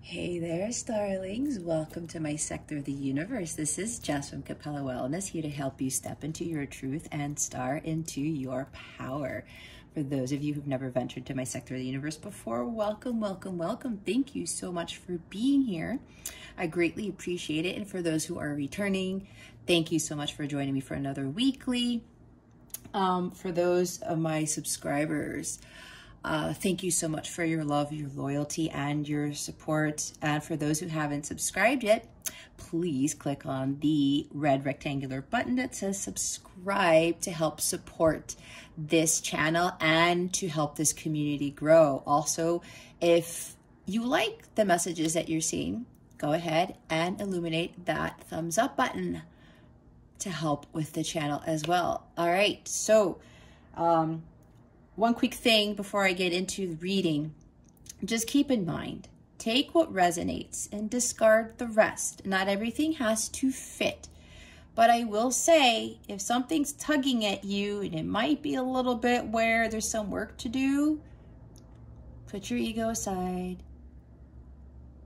Hey there, starlings. Welcome to my sector of the universe. This is Jess from Capella Wellness, here to help you step into your truth and star into your power. For those of you who've never ventured to my sector of the universe before, welcome, welcome, welcome. Thank you so much for being here. I greatly appreciate it. And for those who are returning, thank you so much for joining me for another weekly. For those of my subscribers, thank you so much for your love, your loyalty, and your support. And for those who haven't subscribed yet, please click on the red rectangular button that says subscribe to help support this channel and to help this community grow. Also, if you like the messages that you're seeing, go ahead and illuminate that thumbs up button to help with the channel as well. All right, so one quick thing before I get into the reading, just keep in mind, take what resonates and discard the rest. Not everything has to fit, but I will say if something's tugging at you and it might be a little bit where there's some work to do, put your ego aside.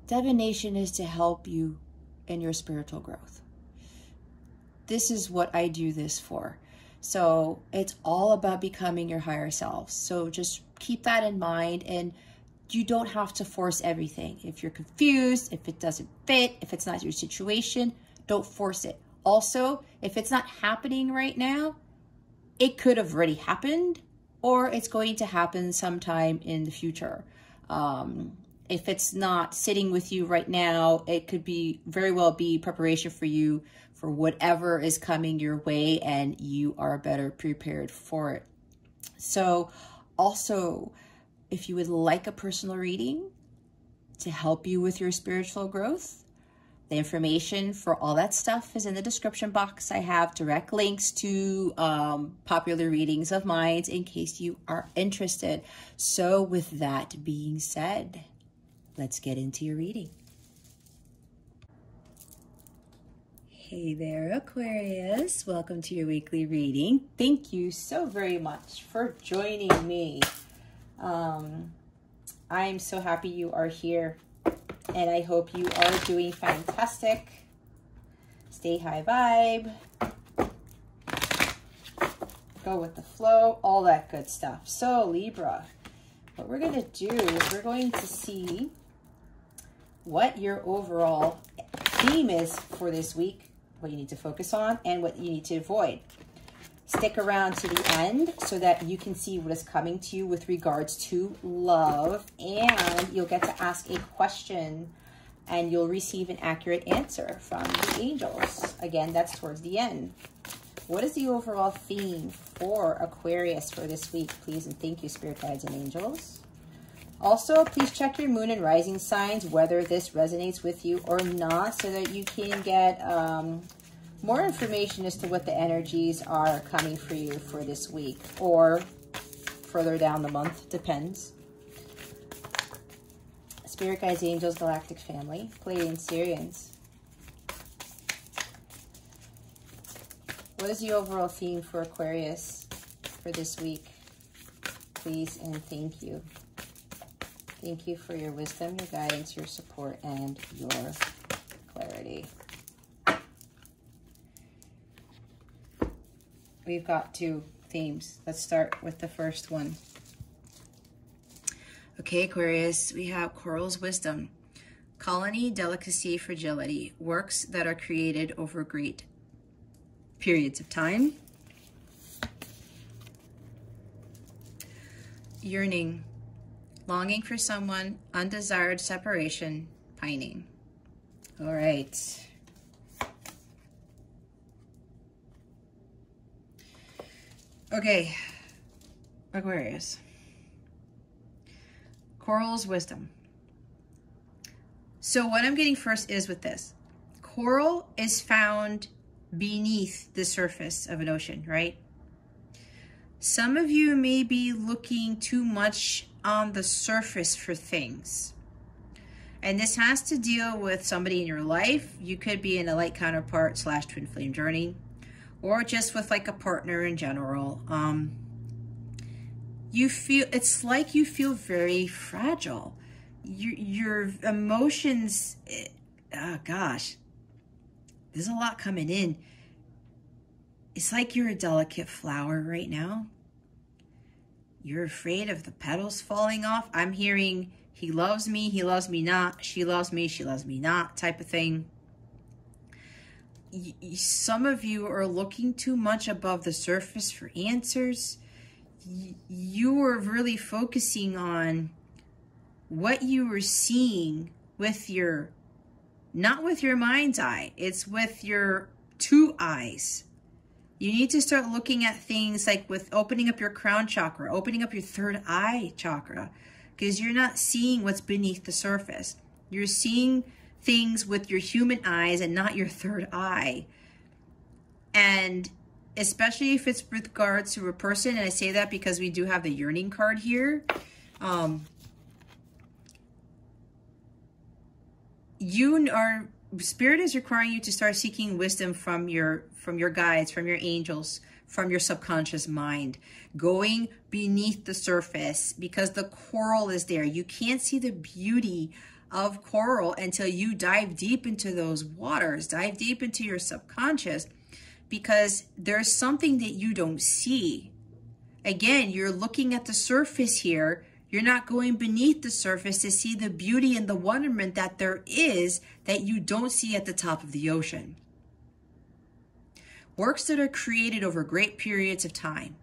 Divination is to help you in your spiritual growth. This is what I do this for. So it's all about becoming your higher self. So just keep that in mind, and you don't have to force everything. If you're confused, if it doesn't fit, if it's not your situation, don't force it. Also, if it's not happening right now, it could have already happened, or it's going to happen sometime in the future. If it's not sitting with you right now, it could be very well be preparation for you for whatever is coming your way, and you are better prepared for it. So also, if you would like a personal reading to help you with your spiritual growth, the information for all that stuff is in the description box. I have direct links to popular readings of mine in case you are interested. So with that being said, let's get into your reading. Hey there, Aquarius. Welcome to your weekly reading. Thank you so very much for joining me. I'm so happy you are here, and I hope you are doing fantastic. Stay high vibe. Go with the flow, all that good stuff. So, Libra, what we're going to do is we're going to see what your overall theme is for this week, what you need to focus on, and what you need to avoid. Stick around to the end so that you can see what is coming to you with regards to love, and you'll get to ask a question and you'll receive an accurate answer from the angels. Again, that's towards the end. What is the overall theme for Aquarius for this week, please? And thank you, spirit guides and angels. Also, please check your moon and rising signs, whether this resonates with you or not, so that you can get more information as to what the energies are coming for you for this week or further down the month, depends. Spirit guides, angels, galactic family, Pleiadian Syrians. What is the overall theme for Aquarius for this week, please? And thank you. Thank you for your wisdom, your guidance, your support, and your clarity. We've got two themes. Let's start with the first one. Okay, Aquarius, we have Coral's wisdom. Colony, delicacy, fragility. Works that are created over great periods of time. Yearning. Longing for someone, undesired separation, pining. All right. Okay, Aquarius. Coral's wisdom. So what I'm getting first is with this. Coral is found beneath the surface of an ocean, right? Some of you may be looking too much on the surface for things. And this has to deal with somebody in your life. You could be in a light counterpart / twin flame journey, or just with like a partner in general. You feel, it's like you feel very fragile. your emotions, oh gosh, there's a lot coming in. It's like you're a delicate flower right now. You're afraid of the petals falling off. I'm hearing he loves me not, she loves me not type of thing. Some of you are looking too much above the surface for answers. You are really focusing on what you were seeing with your, not with your mind's eye, it's with your two eyes. You need to start looking at things like with opening up your crown chakra, opening up your third eye chakra, because you're not seeing what's beneath the surface. You're seeing things with your human eyes and not your third eye. And especially if it's with regards to a person, and I say that because we do have the yearning card here. Spirit is requiring you to start seeking wisdom from your guides, from your angels, from your subconscious mind, going beneath the surface, because the coral is there. You can't see the beauty of coral until you dive deep into those waters, dive deep into your subconscious, because there's something that you don't see. Again, you're looking at the surface here. You're not going beneath the surface to see the beauty and the wonderment that there is that you don't see at the top of the ocean. Works that are created over great periods of time.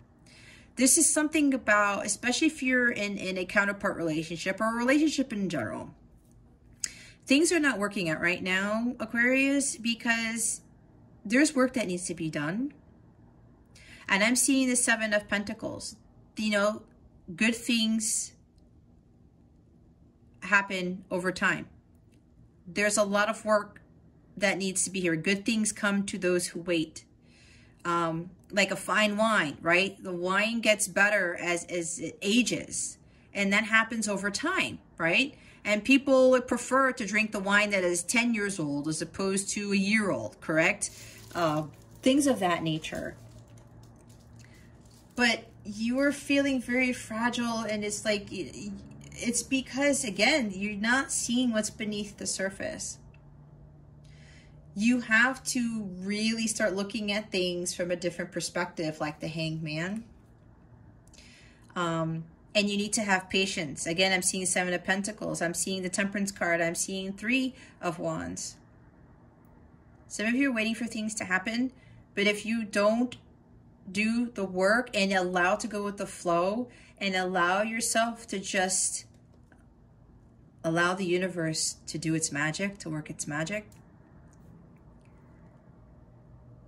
This is something about, especially if you're in a counterpart relationship or a relationship in general. Things are not working out right now, Aquarius, because there's work that needs to be done. And I'm seeing the Seven of Pentacles. You know, good things happen over time. There's a lot of work that needs to be here. Good things come to those who wait. Like a fine wine, right? The wine gets better as it ages, and that happens over time, right? And people would prefer to drink the wine that is 10 years old as opposed to a year old, correct? Things of that nature. But you are feeling very fragile, and it's like, it's because, again, you're not seeing what's beneath the surface. You have to really start looking at things from a different perspective, like the Hanged Man. And you need to have patience. Again, I'm seeing Seven of Pentacles. I'm seeing the Temperance card. I'm seeing Three of Wands. Some of you are waiting for things to happen, but if you don't do the work and allow to go with the flow and allow yourself to just allow the universe to do its magic, to work its magic,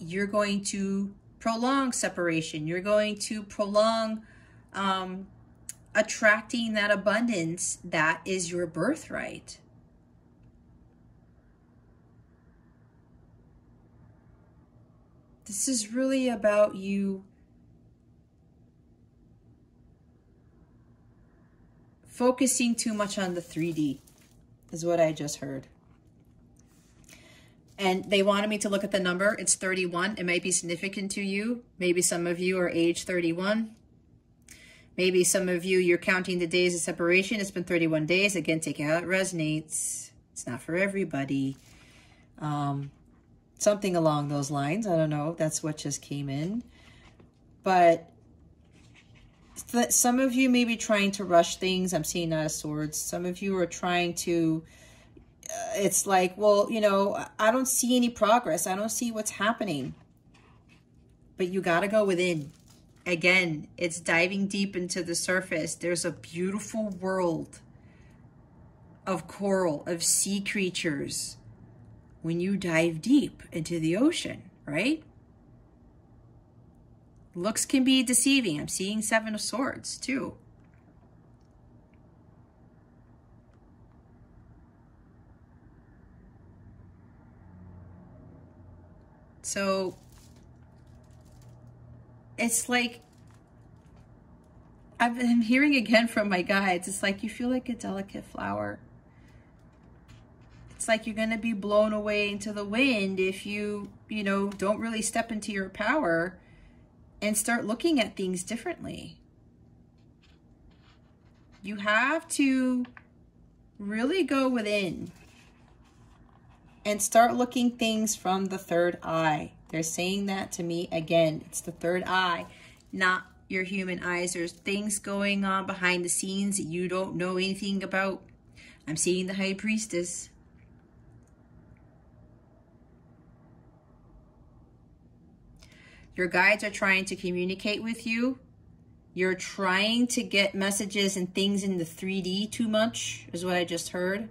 you're going to prolong separation. You're going to prolong attracting that abundance that is your birthright. This is really about you focusing too much on the 3D, is what I just heard. And they wanted me to look at the number. It's 31. It might be significant to you. Maybe some of you are age 31. Maybe some of you, you're counting the days of separation. It's been 31 days. Again, take it how it resonates. It's not for everybody. Something along those lines. I don't know. That's what just came in. But some of you may be trying to rush things. I'm seeing Knight of Swords. Some of you are trying to... it's like, well, you know, I don't see any progress. I don't see what's happening. But you got to go within. Again, it's diving deep into the surface. There's a beautiful world of coral, of sea creatures when you dive deep into the ocean, right? Looks can be deceiving. I'm seeing Seven of Swords too. So it's like, I'm hearing again from my guides, it's like you feel like a delicate flower. It's like you're going to be blown away into the wind if you know, don't really step into your power and start looking at things differently. You have to really go within and start looking things from the third eye. They're saying that to me again. It's the third eye, not your human eyes. There's things going on behind the scenes that you don't know anything about. I'm seeing the High Priestess. Your guides are trying to communicate with you. You're trying to get messages and things in the 3D too much, is what I just heard.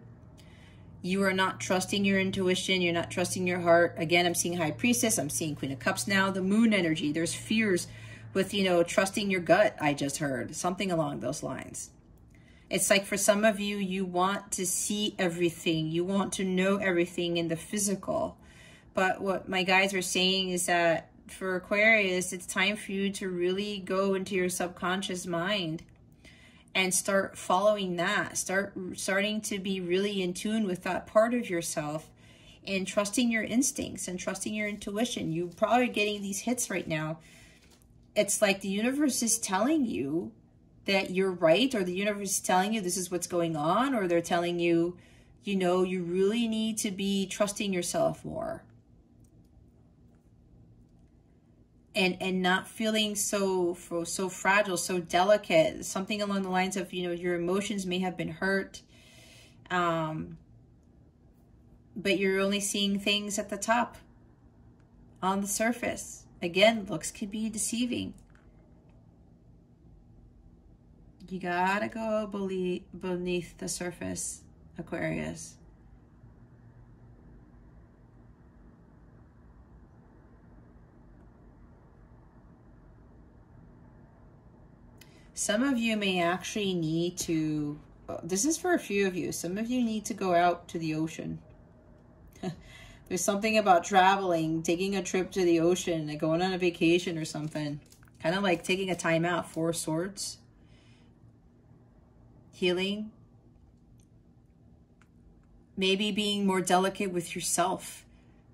You are not trusting your intuition. You're not trusting your heart. Again, I'm seeing High Priestess. I'm seeing Queen of Cups now. The moon energy. There's fears with, you know, trusting your gut, I just heard. Something along those lines. It's like for some of you, you want to see everything. You want to know everything in the physical. But what my guides are saying is that for Aquarius, it's time for you to really go into your subconscious mind and start following that. Starting to be really in tune with that part of yourself and trusting your instincts and trusting your intuition. You're probably getting these hits right now. It's like the universe is telling you that you're right, or the universe is telling you this is what's going on, or they're telling you, you know, you really need to be trusting yourself more. And not feeling so fragile, so delicate. Something along the lines of, you know, your emotions may have been hurt, but you're only seeing things at the top, on the surface. Again, looks can be deceiving. You gotta go beneath the surface, Aquarius. Some of you may actually need to, this is for a few of you, some of you need to go out to the ocean. There's something about traveling, taking a trip to the ocean, like going on a vacation or something. Kind of like taking a time out. Four Swords. Healing. Maybe being more delicate with yourself.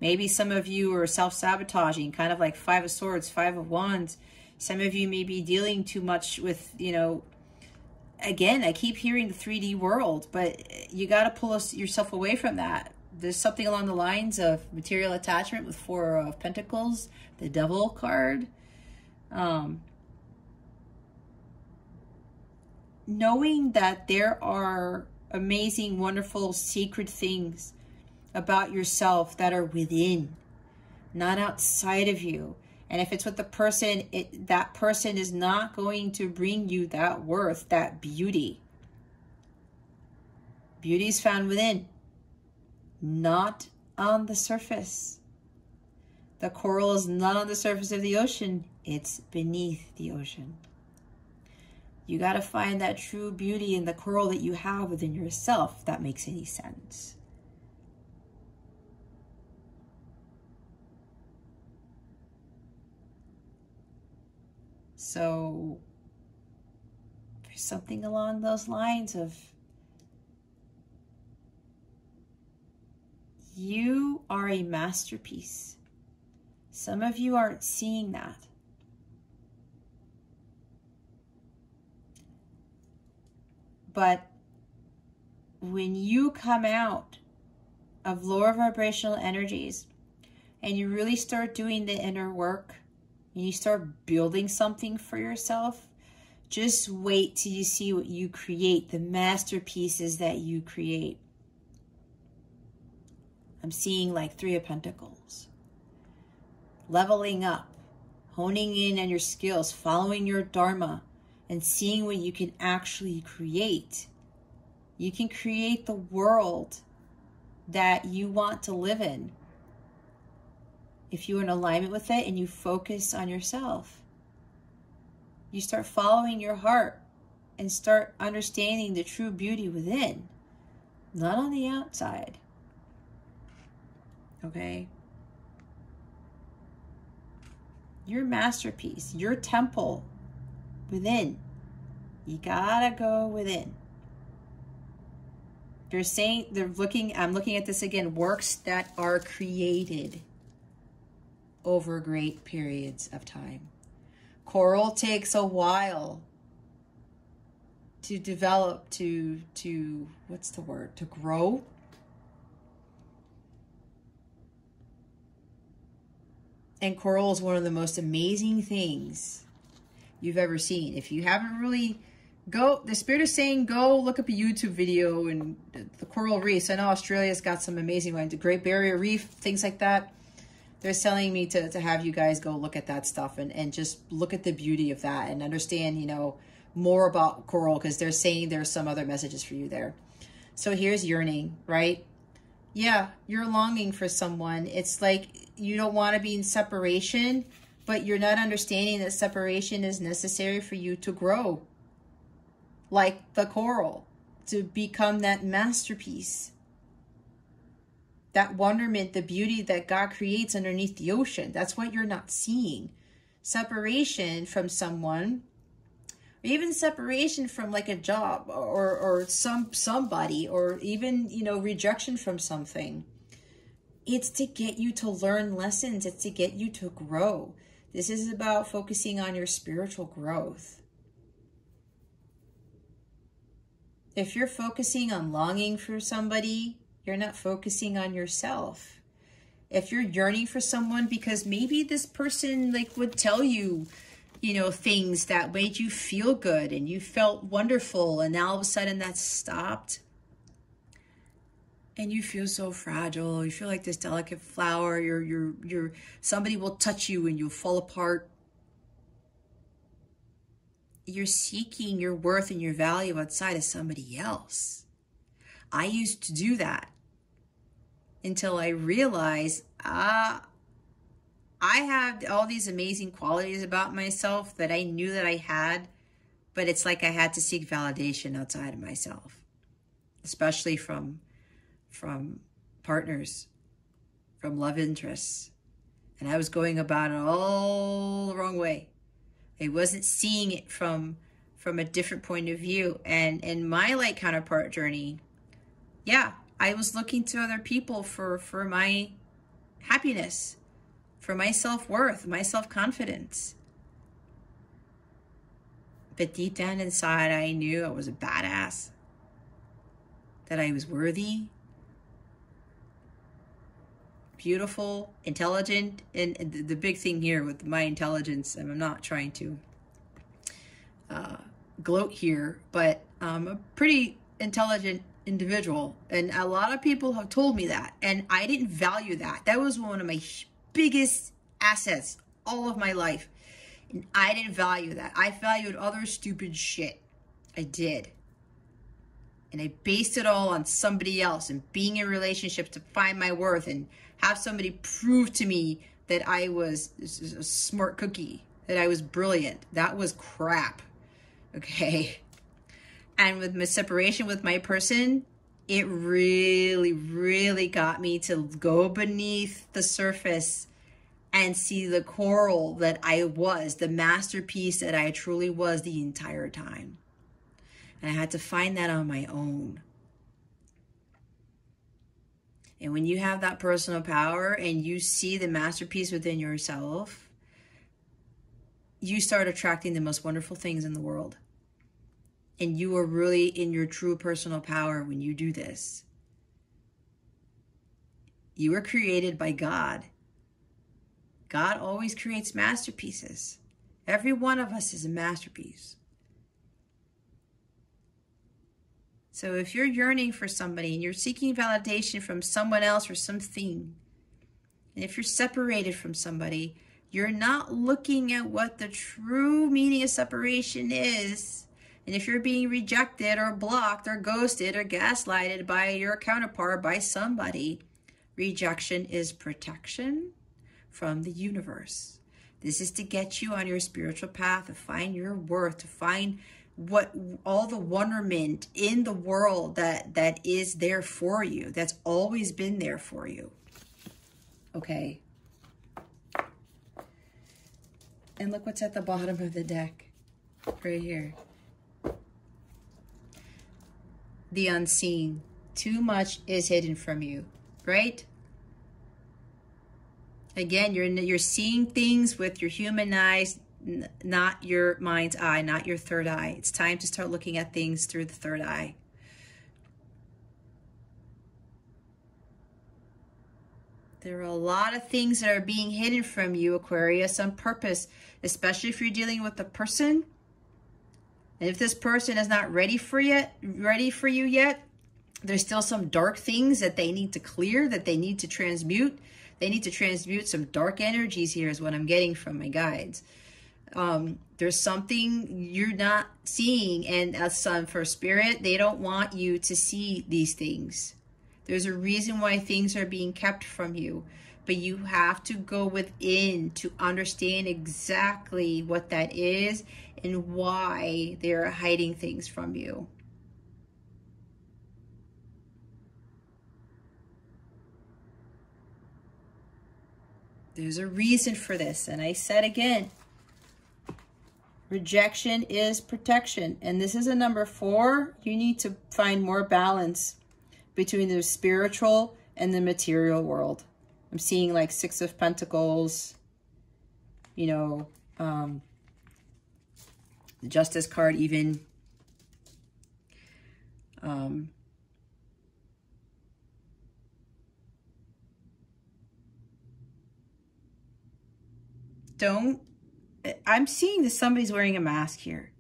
Maybe some of you are self-sabotaging, kind of like Five of Swords, Five of Wands. Some of you may be dealing too much with, you know, again, I keep hearing the 3D world, but you got to pull yourself away from that. There's something along the lines of material attachment with Four of Pentacles, the Devil card. Knowing that there are amazing, wonderful, sacred things about yourself that are within, not outside of you. And if it's with the person, that person is not going to bring you that worth, that beauty. Beauty is found within, not on the surface. The coral is not on the surface of the ocean. It's beneath the ocean. You got to find that true beauty in the coral that you have within yourself, if that makes any sense. So there's something along those lines of you are a masterpiece. Some of you aren't seeing that. But when you come out of lower vibrational energies and you really start doing the inner work, and you start building something for yourself, just wait till you see what you create, the masterpieces that you create. I'm seeing like Three of Pentacles. Leveling up, honing in on your skills, following your dharma, and seeing what you can actually create. You can create the world that you want to live in if you're in alignment with it and you focus on yourself. You start following your heart and start understanding the true beauty within, not on the outside. Okay? Your masterpiece, your temple within. You gotta go within. They're saying, I'm looking at this again, works that are created over great periods of time. Coral takes a while develop, to what's the word, to grow. And coral is one of the most amazing things you've ever seen. If you haven't really, the Spirit is saying, go look up a YouTube video and the coral reefs. I know Australia's got some amazing ones, the Great Barrier Reef, things like that. They're telling me to have you guys go look at that stuff and just look at the beauty of that and understand, you know, more about coral, because they're saying there's some other messages for you there. So here's yearning, right? Yeah, you're longing for someone. It's like you don't want to be in separation, but you're not understanding that separation is necessary for you to grow. Like the coral, to become that masterpiece. That wonderment, the beauty that God creates underneath the ocean. That's what you're not seeing. Separation from someone, or even separation from like a job or somebody, or even, you know, rejection from something. It's to get you to learn lessons. It's to get you to grow. This is about focusing on your spiritual growth. If you're focusing on longing for somebody, you're not focusing on yourself. If you're yearning for someone because maybe this person like would tell you, you know, things that made you feel good and you felt wonderful, and now all of a sudden that's stopped, and you feel so fragile, you feel like this delicate flower, you're somebody will touch you and you'll fall apart. You're seeking your worth and your value outside of somebody else. I used to do that until I realized, I have all these amazing qualities about myself that I knew that I had, but it's like I had to seek validation outside of myself, especially from partners, from love interests. And I was going about it all the wrong way. I wasn't seeing it from a different point of view. And in my light counterpart journey, yeah, I was looking to other people for my happiness, for my self-worth, my self-confidence. But deep down inside, I knew I was a badass, that I was worthy, beautiful, intelligent. And the big thing here with my intelligence, and I'm not trying to gloat here, but I'm a pretty intelligent individual, and a lot of people have told me that, and I didn't value that. That was one of my biggest assets all of my life, and I didn't value that. I valued other stupid shit. I did. And I based it all on somebody else and being in relationships to find my worth and have somebody prove to me that I was a smart cookie, that I was brilliant. That was crap. Okay. And with my separation with my person, it really, really got me to go beneath the surface and see the coral that I was, the masterpiece that I truly was the entire time. And I had to find that on my own. And when you have that personal power and you see the masterpiece within yourself, you start attracting the most wonderful things in the world. And you are really in your true personal power when you do this. You were created by God. God always creates masterpieces. Every one of us is a masterpiece. So if you're yearning for somebody and you're seeking validation from someone else or something, and if you're separated from somebody, you're not looking at what the true meaning of separation is. And if you're being rejected or blocked or ghosted or gaslighted by your counterpart, by somebody, rejection is protection from the universe. This is to get you on your spiritual path, to find your worth, to find what all the wonderment in the world that is there for you, that's always been there for you. Okay. And look what's at the bottom of the deck, right here. The unseen. Too much is hidden from you, right? Again, you're seeing things with your human eyes. not your mind's eye, not your third eye. It's time to start looking at things through the third eye. There are a lot of things that are being hidden from you, Aquarius, on purpose, especially if you're dealing with a person. And if this person is not ready for you yet, there's still some dark things that they need to clear, that they need to transmute. They need to transmute some dark energies here is what I'm getting from my guides. There's something you're not seeing, and as sun for spirit, they don't want you to see these things. There's a reason why things are being kept from you, but you have to go within to understand exactly what that is and why they're hiding things from you. There's a reason for this, and I said again, rejection is protection, and this is a number 4. You need to find more balance between the spiritual and the material world. I'm seeing like 6 of Pentacles, you know, the Justice card even. I'm seeing that somebody's wearing a mask here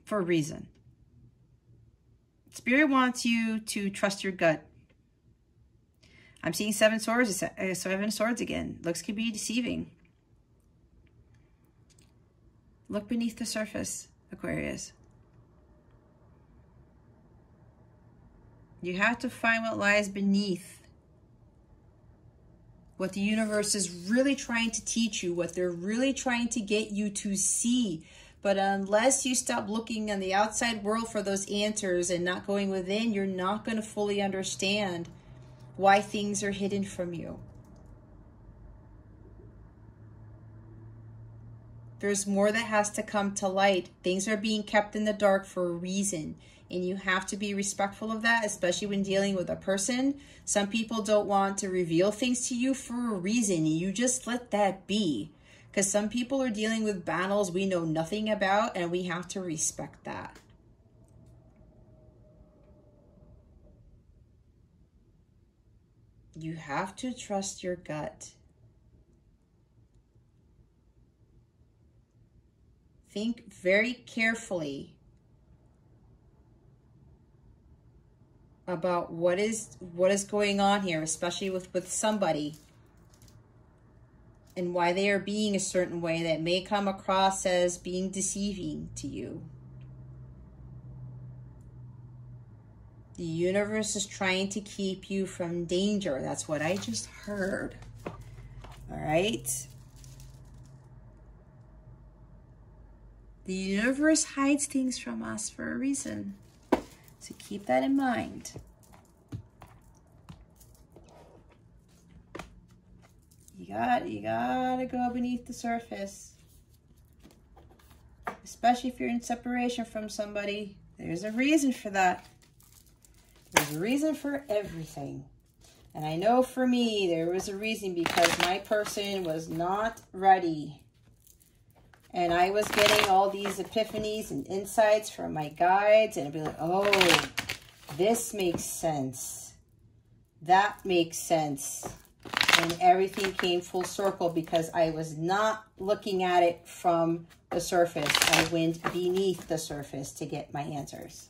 for a reason. Spirit wants you to trust your gut. I'm seeing 7 swords again. Looks can be deceiving. Look beneath the surface, Aquarius. You have to find what lies beneath. What the universe is really trying to teach you, what they're really trying to get you to see. But unless you stop looking on the outside world for those answers and not going within, you're not going to fully understand why things are hidden from you. There's more that has to come to light. Things are being kept in the dark for a reason. And you have to be respectful of that, especially when dealing with a person. Some people don't want to reveal things to you for a reason. You just let that be. Because some people are dealing with battles we know nothing about, and we have to respect that. You have to trust your gut. Think very carefully about what is going on here, especially with somebody, and why they are being a certain way that may come across as being deceiving to you. The universe is trying to keep you from danger. That's what I just heard. All right. The universe hides things from us for a reason. So keep that in mind. You gotta go beneath the surface. Especially if you're in separation from somebody. There's a reason for that. There's a reason for everything. And I know for me, there was a reason, because my person was not ready. And I was getting all these epiphanies and insights from my guides. And I'd be like, oh, this makes sense. That makes sense. And everything came full circle because I was not looking at it from the surface. I went beneath the surface to get my answers.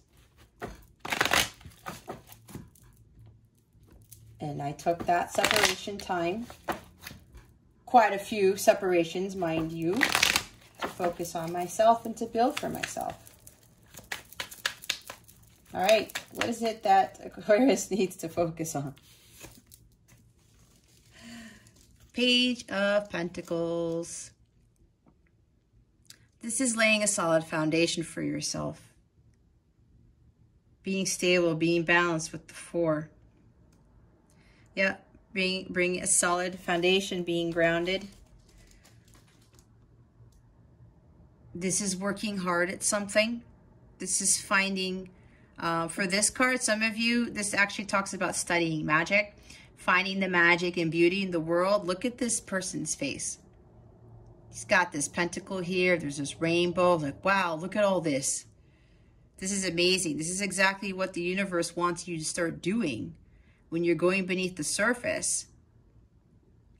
And I took that separation time, quite a few separations, mind you, to focus on myself and to build for myself. All right, what is it that Aquarius needs to focus on? Page of Pentacles. This is laying a solid foundation for yourself. Being stable, being balanced with the 4. Yeah, bring a solid foundation, being grounded. This is working hard at something. This is finding, for this card, some of you, this actually talks about studying magic. Finding the magic and beauty in the world. Look at this person's face. He's got this pentacle here. There's this rainbow. Like, wow, look at all this. This is amazing. This is exactly what the universe wants you to start doing when you're going beneath the surface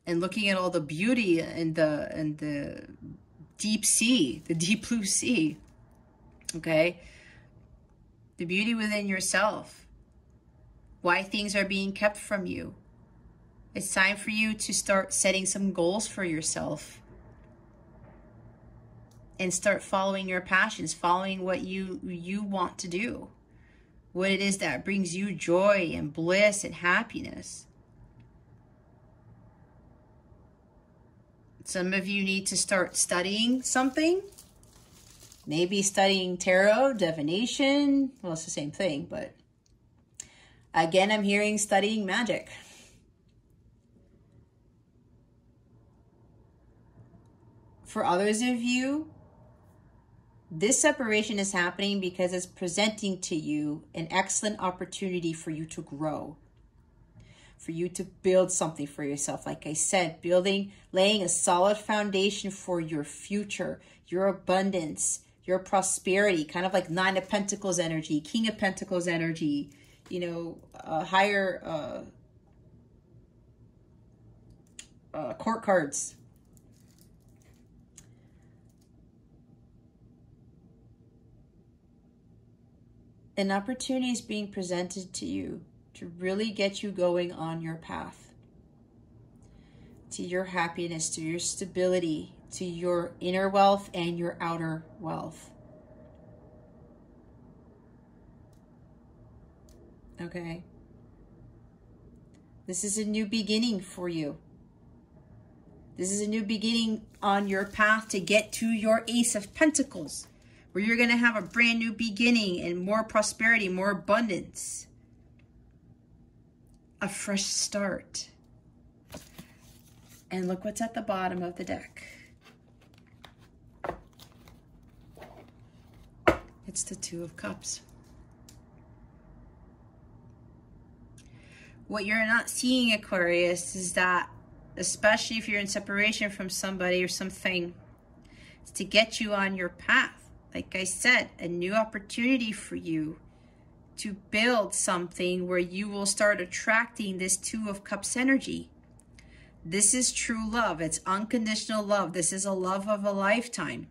and looking at all the beauty and the deep sea, the deep blue sea. Okay? The beauty within yourself. Why things are being kept from you. It's time for you to start setting some goals for yourself. And start following your passions, following what you want to do. What it is that brings you joy and bliss and happiness. Some of you need to start studying something. Maybe studying tarot, divination. Well, it's the same thing, but again, I'm hearing studying magic. For others of you, this separation is happening because it's presenting to you an excellent opportunity for you to grow, for you to build something for yourself. Like I said, laying a solid foundation for your future, your abundance, your prosperity, kind of like Nine of Pentacles energy, King of Pentacles energy, you know, higher court cards. An opportunity is being presented to you to really get you going on your path to your happiness, to your stability, to your inner wealth and your outer wealth. Okay? This is a new beginning for you. This is a new beginning on your path to get to your Ace of Pentacles, where you're going to have a brand new beginning and more prosperity, more abundance. A fresh start. And look what's at the bottom of the deck. It's the Two of Cups. What you're not seeing, Aquarius, is that, especially if you're in separation from somebody or something, it's to get you on your path. Like I said, a new opportunity for you to build something where you will start attracting this Two of Cups energy. This is true love. It's unconditional love. This is a love of a lifetime.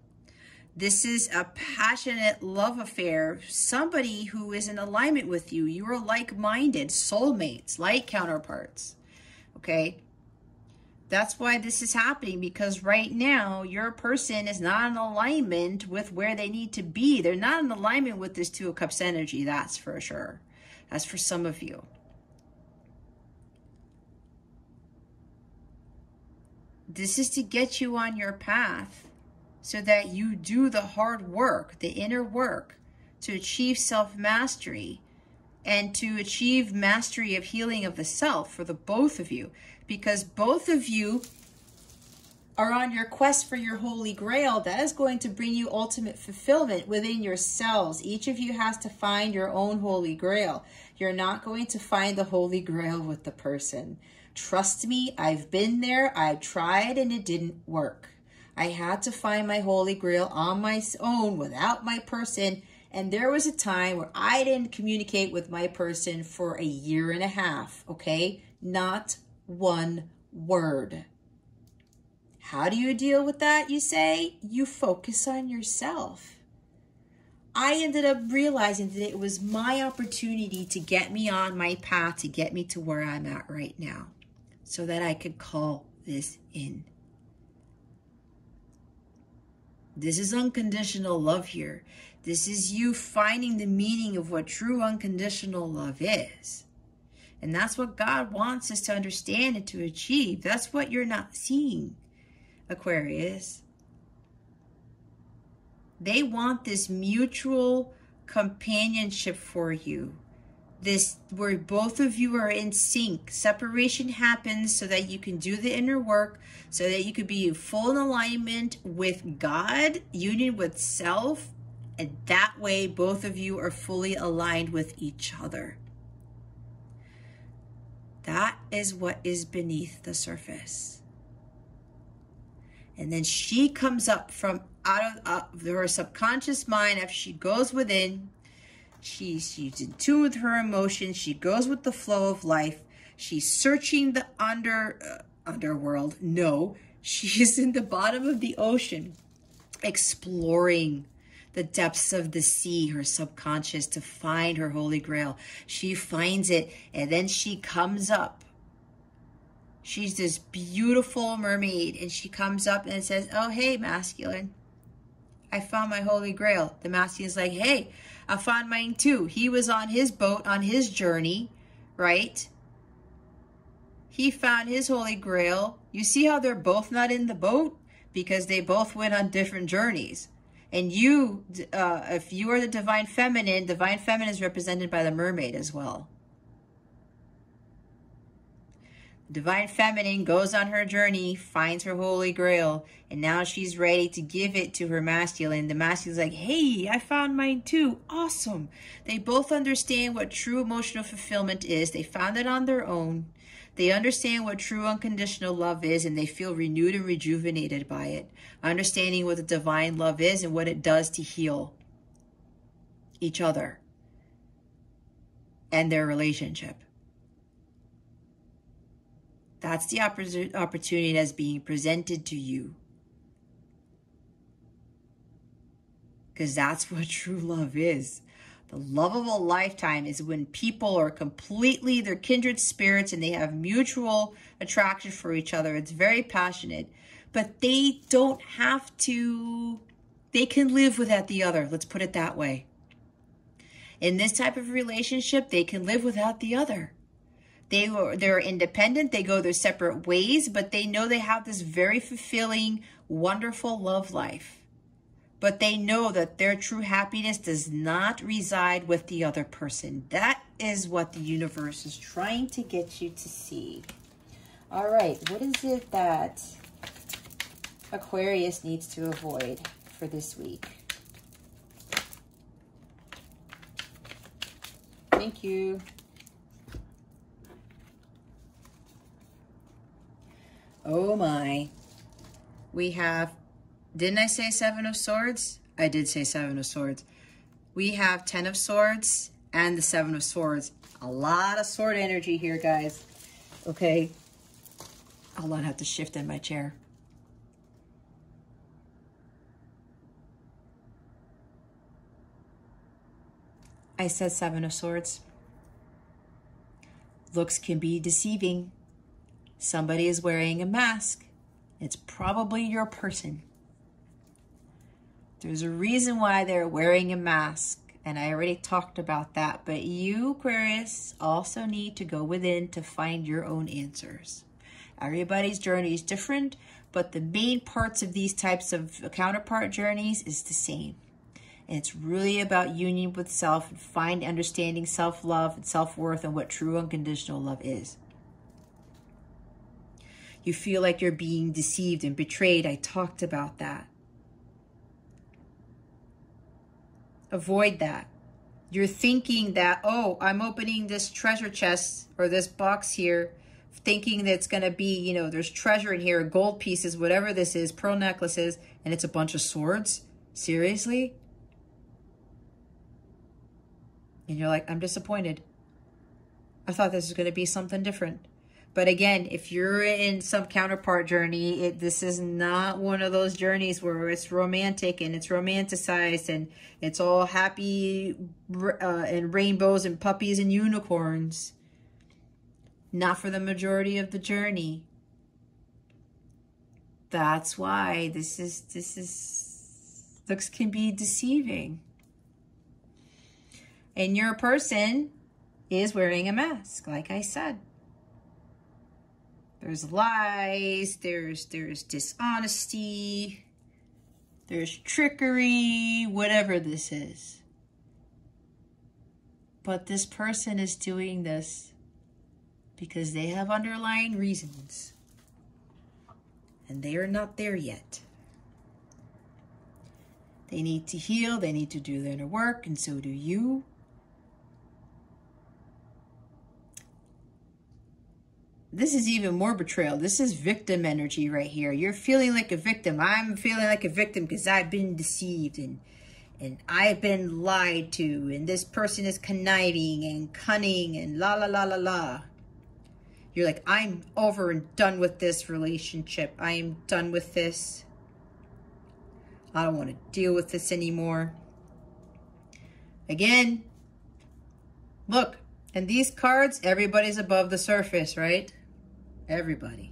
This is a passionate love affair. Somebody who is in alignment with you. You are like-minded, soulmates, like counterparts. Okay? That's why this is happening, because right now your person is not in alignment with where they need to be. They're not in alignment with this Two of Cups energy, that's for sure. That's for some of you. This is to get you on your path so that you do the hard work, the inner work, to achieve self-mastery and to achieve mastery of healing of the self for the both of you. Because both of you are on your quest for your holy grail. That is going to bring you ultimate fulfillment within yourselves. Each of you has to find your own holy grail. You're not going to find the holy grail with the person. Trust me, I've been there, I've tried, and it didn't work. I had to find my holy grail on my own without my person. And there was a time where I didn't communicate with my person for 1.5 years, okay? Not one word. How do you deal with that, you say? You focus on yourself. I ended up realizing that it was my opportunity to get me on my path, to get me to where I'm at right now, so that I could call this in. This is unconditional love here. This is you finding the meaning of what true unconditional love is. And that's what God wants us to understand and to achieve. That's what you're not seeing, Aquarius. They want this mutual companionship for you. This, where both of you are in sync. Separation happens so that you can do the inner work, so that you could be in full alignment with God, union with self, and that way both of you are fully aligned with each other. That is what is beneath the surface. And then she comes up from out of her subconscious mind after she goes within. She's in tune with her emotions. She goes with the flow of life. She's searching the underworld. No, she's in the bottom of the ocean, exploring the depths of the sea, her subconscious, to find her holy grail. She finds it, and then she comes up. She's this beautiful mermaid, and she comes up and says, oh, hey, masculine, I found my holy grail. The masculine's like, hey, I found mine too. He was on his boat, on his journey, right? He found his holy grail. You see how they're both not in the boat? Because they both went on different journeys. And you, if you are the divine feminine is represented by the mermaid as well. Divine feminine goes on her journey, finds her holy grail, and now she's ready to give it to her masculine. The masculine's like, hey, I found mine too. Awesome. They both understand what true emotional fulfillment is. They found it on their own. They understand what true unconditional love is, and they feel renewed and rejuvenated by it. Understanding what the divine love is and what it does to heal each other and their relationship. That's the opportunity that's being presented to you. Because that's what true love is. The love of a lifetime is when people are completely, they're kindred spirits and they have mutual attraction for each other. It's very passionate. But they don't have to, they can live without the other. Let's put it that way. In this type of relationship, they can live without the other. They're independent, they go their separate ways, but they know they have this very fulfilling, wonderful love life. But they know that their true happiness does not reside with the other person. That is what the universe is trying to get you to see. All right, what is it that Aquarius needs to avoid for this week? Thank you. Oh my. We have, didn't I say 7 of Swords? I did say 7 of Swords. We have 10 of Swords and the 7 of Swords. A lot of sword energy here, guys. Okay. Hold on, I have to shift in my chair. I said 7 of Swords. Looks can be deceiving. Somebody is wearing a mask. It's probably your person. There's a reason why they're wearing a mask, and I already talked about that. But you, Aquarius, also need to go within to find your own answers. Everybody's journey is different, but the main parts of these types of counterpart journeys is the same. And it's really about union with self and understanding self-love and self-worth and what true unconditional love is. You feel like you're being deceived and betrayed. I talked about that. Avoid that. You're thinking that, oh, I'm opening this treasure chest or this box here, thinking that it's going to be, you know, there's treasure in here, gold pieces, whatever this is, pearl necklaces, and it's a bunch of swords. Seriously? And you're like, I'm disappointed. I thought this was going to be something different. But again, if you're in some counterpart journey, this is not one of those journeys where it's romantic and it's romanticized and it's all happy and rainbows and puppies and unicorns. Not for the majority of the journey. That's why looks can be deceiving. And your person is wearing a mask, like I said. There's lies, there's dishonesty, there's trickery, whatever this is. But this person is doing this because they have underlying reasons. And they are not there yet. They need to heal, they need to do their inner work, and so do you. This is even more betrayal. This is victim energy right here. You're feeling like a victim. I'm feeling like a victim because I've been deceived and I've been lied to, and this person is conniving and cunning and la la la la la. You're like, I'm over and done with this relationship. I am done with this. I don't want to deal with this anymore. Again, look, and these cards, everybody's above the surface, right? Everybody.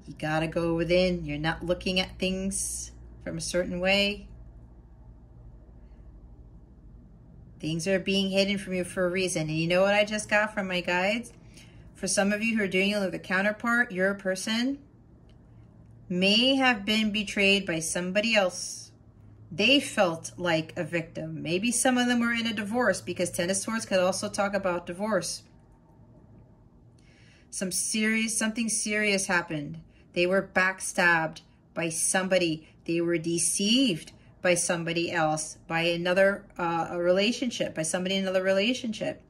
You gotta go within. You're not looking at things from a certain way. Things are being hidden from you for a reason. And you know what I just got from my guides? For some of you who are doing it with a counterpart, your person may have been betrayed by somebody else. They felt like a victim. Maybe some of them were in a divorce, because Ten of Swords could also talk about divorce. Something serious happened. They were backstabbed by somebody. They were deceived by somebody else, by another relationship, by somebody in another relationship.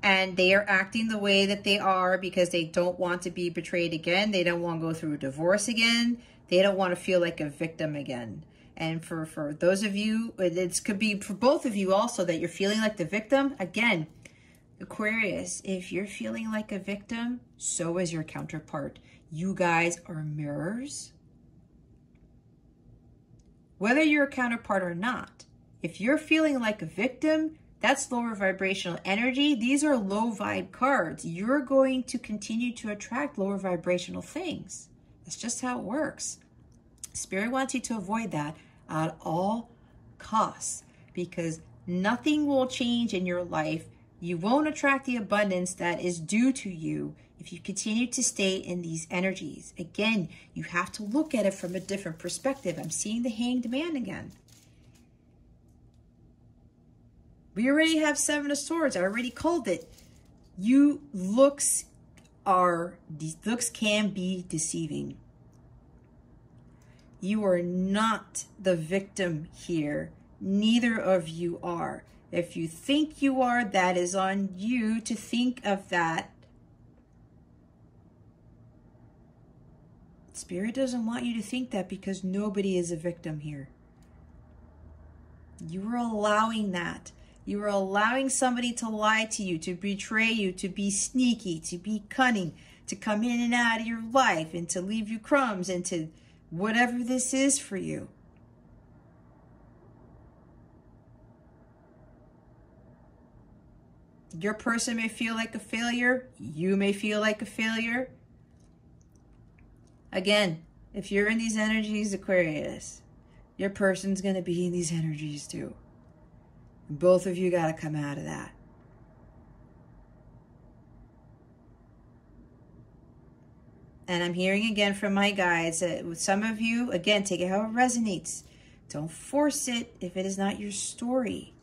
And they are acting the way that they are because they don't want to be betrayed again. They don't want to go through a divorce again. They don't want to feel like a victim again. And for those of you, it could be for both of you also, that you're feeling like the victim. Again, Aquarius, if you're feeling like a victim, so is your counterpart. You guys are mirrors. Whether you're a counterpart or not, if you're feeling like a victim, that's lower vibrational energy. These are low vibe cards. You're going to continue to attract lower vibrational things. That's just how it works. Spirit wants you to avoid that at all costs, because nothing will change in your life. You won't attract the abundance that is due to you if you continue to stay in these energies. Again, you have to look at it from a different perspective. I'm seeing the Hanged Man again. We already have Seven of Swords. I already called it. Looks can be deceiving. You are not the victim here. Neither of you are. If you think you are, that is on you to think of that. Spirit doesn't want you to think that, because nobody is a victim here. You are allowing that. You are allowing somebody to lie to you, to betray you, to be sneaky, to be cunning, to come in and out of your life, and to leave you crumbs, and to whatever this is for you. Your person may feel like a failure. You may feel like a failure. Again, if you're in these energies, Aquarius, your person's going to be in these energies too. And both of you got to come out of that. And I'm hearing again from my guides that with some of you, again, take it how it resonates. Don't force it if it is not your story.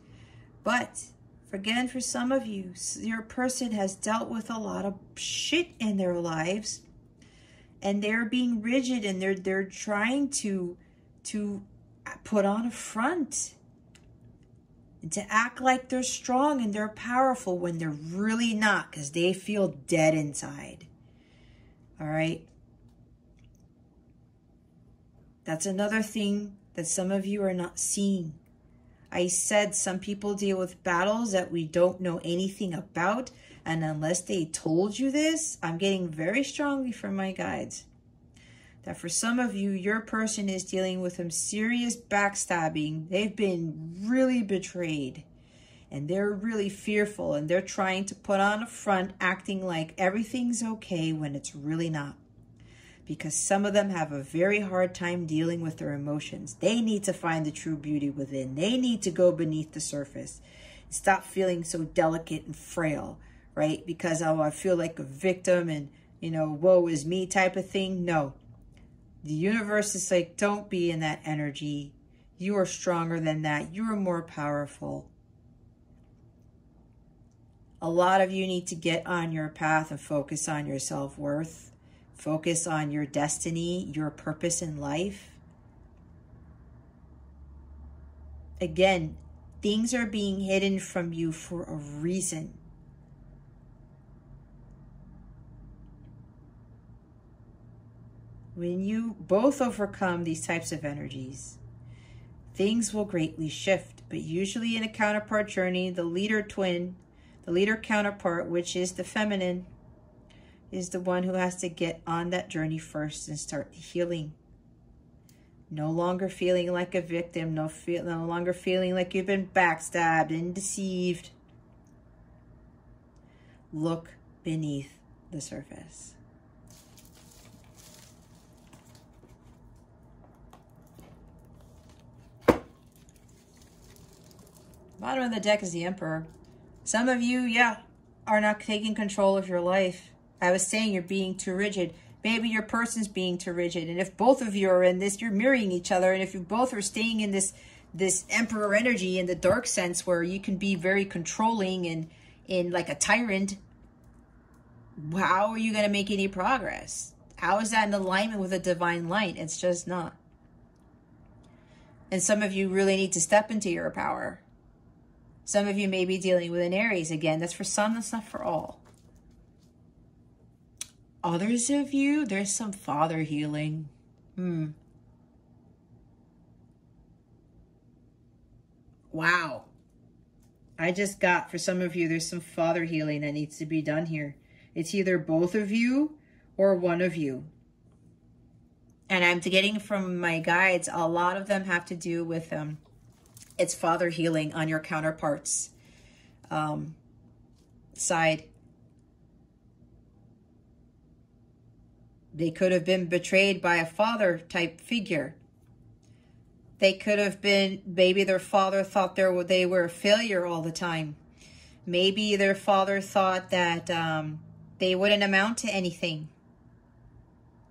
But again, for some of you, your person has dealt with a lot of shit in their lives, and they're being rigid, and they're trying to put on a front, and to act like they're strong and they're powerful when they're really not, because they feel dead inside. All right. That's another thing that some of you are not seeing. I said some people deal with battles that we don't know anything about. And unless they told you this, I'm getting very strongly from my guides that for some of you, your person is dealing with some serious backstabbing. They've been really betrayed. And they're really fearful, and they're trying to put on a front, acting like everything's okay when it's really not. Because some of them have a very hard time dealing with their emotions. They need to find the true beauty within. They need to go beneath the surface. Stop feeling so delicate and frail, right? Because, oh, I feel like a victim and, you know, woe is me type of thing. No. The universe is like, don't be in that energy. You are stronger than that. You are more powerful. A lot of you need to get on your path and focus on your self-worth. Focus on your destiny, your purpose in life. Again, things are being hidden from you for a reason. when you both overcome these types of energies, things will greatly shift. But usually in a counterpart journey, the leader twin, the leader counterpart, which is the feminine, is the one who has to get on that journey first and start the healing. No longer feeling like a victim, no longer feeling like you've been backstabbed and deceived. Look beneath the surface. Bottom of the deck is the Emperor. Some of you, are not taking control of your life. I was saying you're being too rigid. Maybe your person's being too rigid. And if both of you are in this, you're mirroring each other. And if you both are staying in this Emperor energy in the dark sense where you can be very controlling and in like a tyrant, how are you going to make any progress? How is that in alignment with a divine light? It's just not. And some of you really need to step into your power. Some of you may be dealing with an Aries. Again, that's for some, that's not for all. Others of you, there's some father healing. Wow. I just got, for some of you, there's some father healing that needs to be done here. It's either both of you or one of you. And I'm getting from my guides, a lot of them have to do with it's father healing on your counterparts side. They could have been betrayed by a father type figure. They could have been, maybe their father thought they were a failure all the time. Maybe their father thought that they wouldn't amount to anything.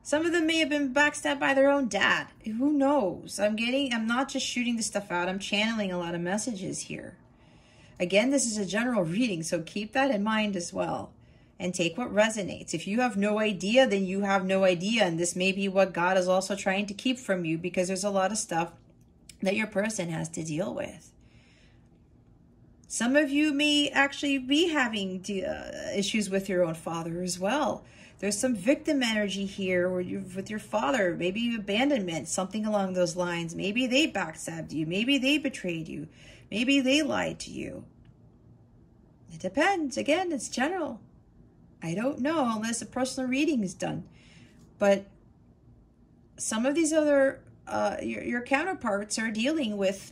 Some of them may have been backstabbed by their own dad. Who knows? I'm not just shooting this stuff out. I'm channeling a lot of messages here. Again, this is a general reading, so keep that in mind as well. And take what resonates. If you have no idea, then you have no idea. And this may be what God is also trying to keep from you, because there's a lot of stuff that your person has to deal with. Some of you may actually be having issues with your own father as well. There's some victim energy here where you're with your father, maybe abandonment, something along those lines. Maybe they backstabbed you. Maybe they betrayed you. Maybe they lied to you. It depends. Again, it's general. I don't know unless a personal reading is done. But some of these other, your counterparts are dealing with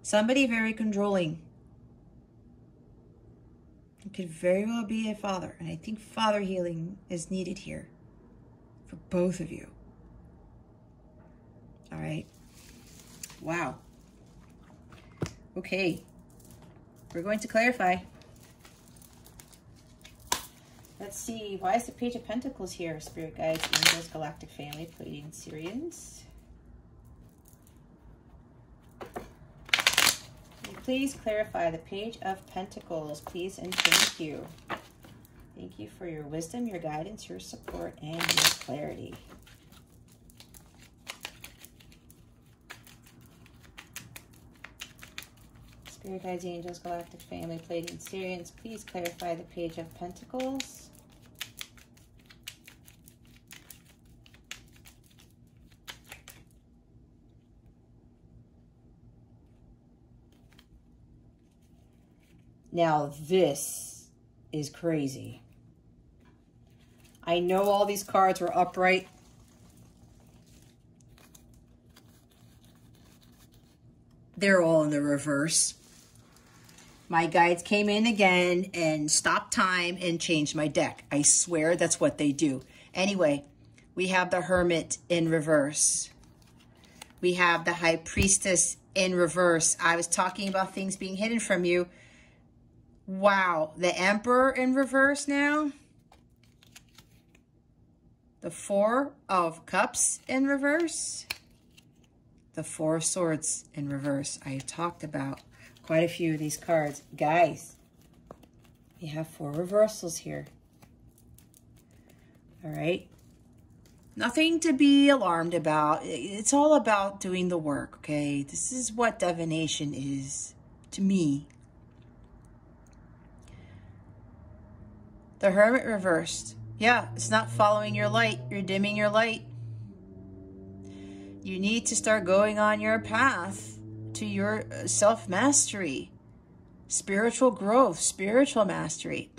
somebody very controlling. It could very well be a father. And I think father healing is needed here for both of you. All right. Wow. Okay. We're going to clarify. Let's see. Why is the Page of Pentacles here? Spirit guides, angels, galactic family, Pleiadian Syrians. Please clarify the Page of Pentacles, please and thank you. Thank you for your wisdom, your guidance, your support, and your clarity. Spirit guides, angels, galactic family, Pleiadian Syrians, please clarify the Page of Pentacles. Now this is crazy. I know all these cards were upright. They're all in the reverse. My guides came in again and stopped time and changed my deck. I swear that's what they do. Anyway, we have the Hermit in reverse. We have the High Priestess in reverse. I was talking about things being hidden from you. Wow, the Emperor in reverse now. The Four of Cups in reverse. The Four of Swords in reverse. I talked about quite a few of these cards. Guys, you have 4 reversals here. All right. Nothing to be alarmed about. It's all about doing the work, okay? This is what divination is to me. The Hermit reversed. Yeah, it's not following your light. You're dimming your light. You need to start going on your path to your self-mastery, spiritual growth, spiritual mastery.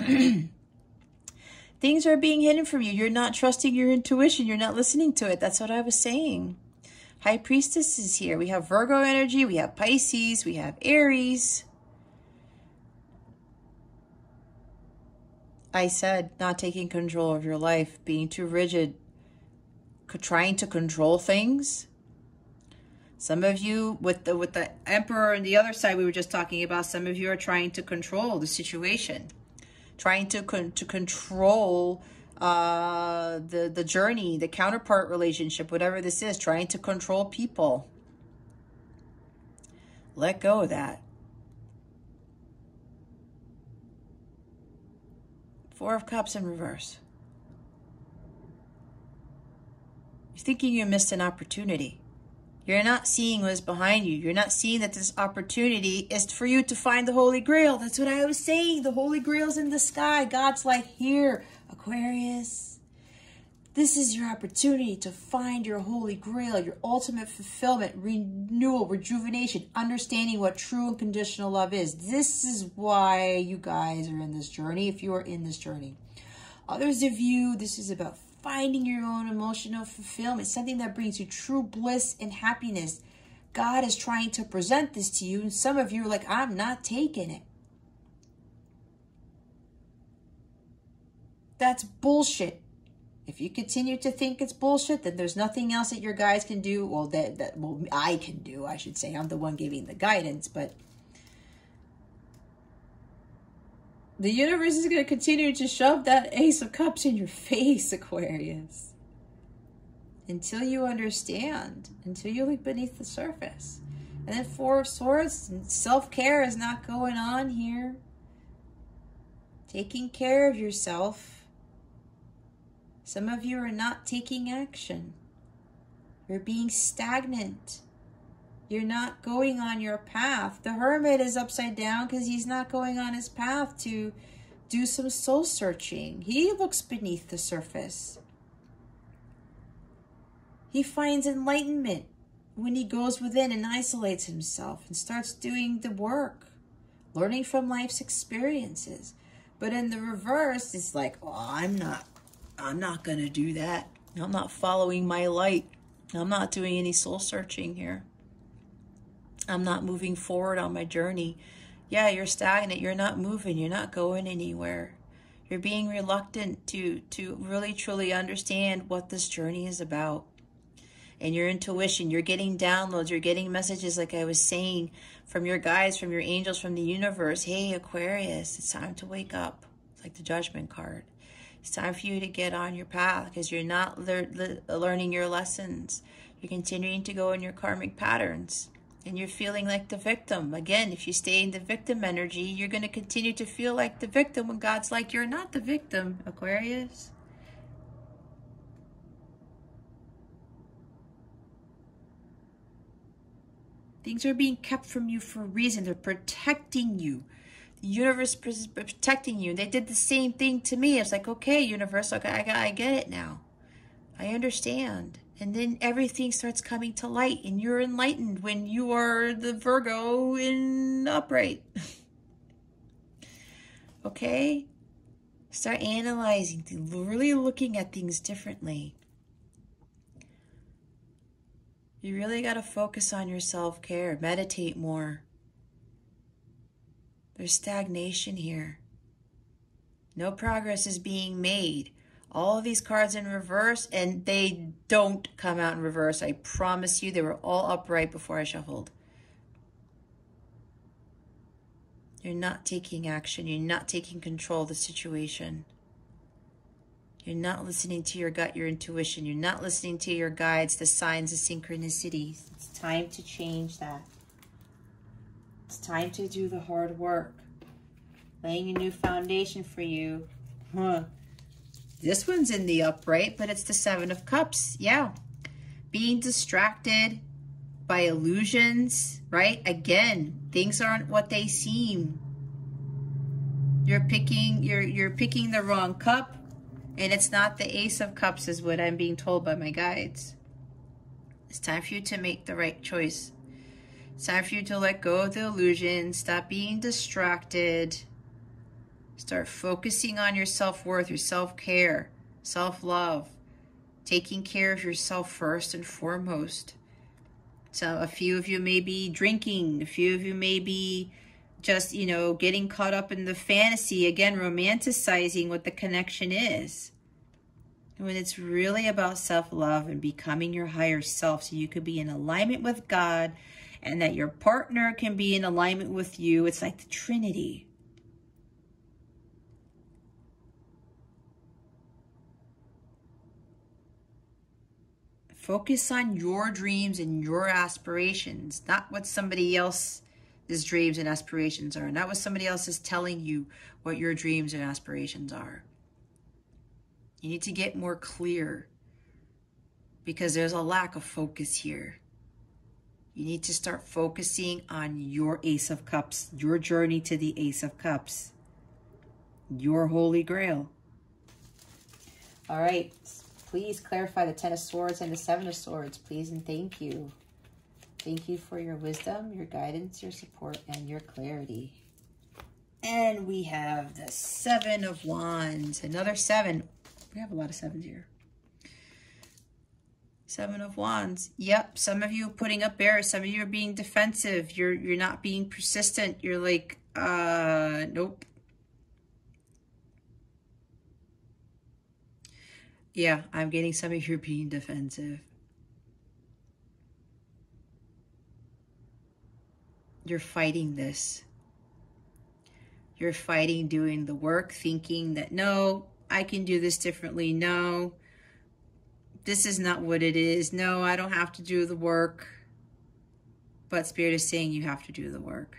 Things are being hidden from you. You're not trusting your intuition. You're not listening to it. That's what I was saying. High Priestess is here. We have Virgo energy. We have Pisces. We have Aries. I said not taking control of your life, being too rigid, trying to control things. Some of you, with the Emperor on the other side we were just talking about, some of you are trying to control the situation, trying to control the journey, the counterpart relationship, whatever this is, trying to control people. Let go of that. Four of Cups in reverse. You're thinking you missed an opportunity. You're not seeing what's behind you. You're not seeing that this opportunity is for you to find the Holy Grail. That's what I was saying. The Holy Grail's in the sky. God's like, here, Aquarius. This is your opportunity to find your Holy Grail, your ultimate fulfillment, renewal, rejuvenation, understanding what true unconditional love is. This is why you guys are in this journey, if you are in this journey. Others of you, this is about finding your own emotional fulfillment, something that brings you true bliss and happiness. God is trying to present this to you, and some of you are like, I'm not taking it. That's bullshit. If you continue to think it's bullshit, then there's nothing else that your guys can do. Well, well, I can do, I should say. I'm the one giving the guidance, but the universe is going to continue to shove that Ace of Cups in your face, Aquarius, until you understand, until you look beneath the surface. And then Four of Swords, self-care is not going on here. Taking care of yourself. Some of you are not taking action. You're being stagnant. You're not going on your path. The Hermit is upside down because he's not going on his path to do some soul searching. He looks beneath the surface. He finds enlightenment when he goes within and isolates himself and starts doing the work, learning from life's experiences. But in the reverse, it's like, oh, I'm not going to do that. I'm not following my light. I'm not doing any soul searching here. I'm not moving forward on my journey. Yeah, you're stagnant. You're not moving. You're not going anywhere. You're being reluctant to really, truly understand what this journey is about. And your intuition, you're getting downloads. You're getting messages, like I was saying, from your guides, from your angels, from the universe. Hey, Aquarius, it's time to wake up. It's like the Judgment card. It's time for you to get on your path because you're not learning your lessons. You're continuing to go in your karmic patterns. And you're feeling like the victim. Again, if you stay in the victim energy, you're going to continue to feel like the victim when God's like, you're not the victim, Aquarius. Things are being kept from you for a reason. They're protecting you. The universe is protecting you. They did the same thing to me. It's like, okay, universe, okay, I get it now. I understand. And then everything starts coming to light, and you're enlightened when you are the Virgo in upright. Okay? Start analyzing, really looking at things differently. You really got to focus on your self-care. Meditate more. There's stagnation here. No progress is being made. All of these cards in reverse, and they don't come out in reverse. I promise you, they were all upright before I shuffled. You're not taking action. You're not taking control of the situation. You're not listening to your gut, your intuition. You're not listening to your guides, the signs, the synchronicities. It's time to change that. It's time to do the hard work. Laying a new foundation for you. This one's in the upright, but it's the Seven of Cups. Yeah. Being distracted by illusions, right? Again, things aren't what they seem. You're picking the wrong cup. And it's not the Ace of Cups is what I'm being told by my guides. It's time for you to make the right choice. It's time for you to let go of the illusion. Stop being distracted. Start focusing on your self-worth, your self-care, self-love. Taking care of yourself first and foremost. So a few of you may be drinking. A few of you may be just, you know, getting caught up in the fantasy. Again, romanticizing what the connection is. When it's really about self-love and becoming your higher self so you could be in alignment with God and that your partner can be in alignment with you. It's like the Trinity. Focus on your dreams and your aspirations, not what somebody else's dreams and aspirations are, not what somebody else is telling you what your dreams and aspirations are. You need to get more clear because there's a lack of focus here. You need to start focusing on your Ace of Cups, your journey to the Ace of Cups, your Holy Grail. All right. Please clarify the Ten of Swords and the Seven of Swords, please, and thank you. Thank you for your wisdom, your guidance, your support, and your clarity. And we have the Seven of Wands. Another 7. We have a lot of 7s here. 7 of Wands. Yep, some of you are putting up barriers. Some of you are being defensive. You're not being persistent. You're like, nope. Yeah, I'm getting some of you being defensive. You're fighting this. You're fighting doing the work, thinking that, no, I can do this differently. No, this is not what it is. No, I don't have to do the work. But Spirit is saying you have to do the work.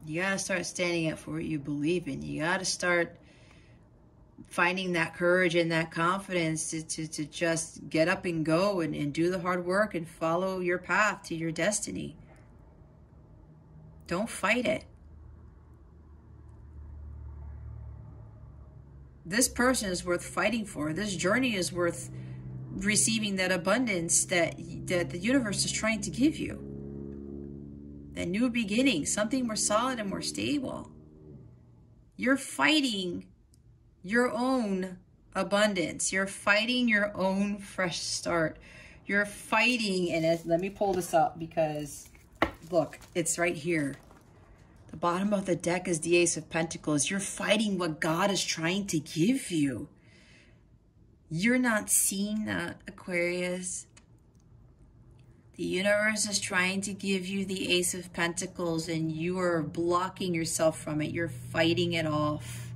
You got to start standing up for what you believe in. You got to start finding that courage and that confidence to just get up and go and do the hard work and follow your path to your destiny. Don't fight it. This person is worth fighting for. This journey is worth receiving that abundance that the universe is trying to give you. That new beginning, something more solid and more stable. You're fighting your own abundance. You're fighting your own fresh start. You're fighting, and let me pull this up because, look, it's right here. The bottom of the deck is the Ace of Pentacles. You're fighting what God is trying to give you. You're not seeing that, Aquarius. The universe is trying to give you the Ace of Pentacles and you are blocking yourself from it. You're fighting it off.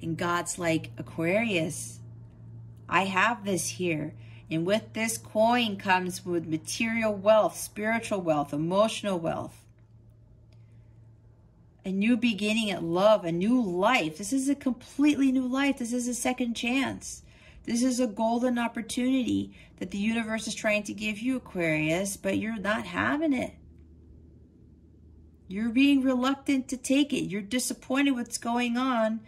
And God's like, Aquarius, I have this here. And with this coin comes with material wealth, spiritual wealth, emotional wealth. A new beginning at love, a new life. This is a completely new life. This is a second chance. This is a golden opportunity that the universe is trying to give you, Aquarius, but you're not having it. You're being reluctant to take it. You're disappointed with what's going on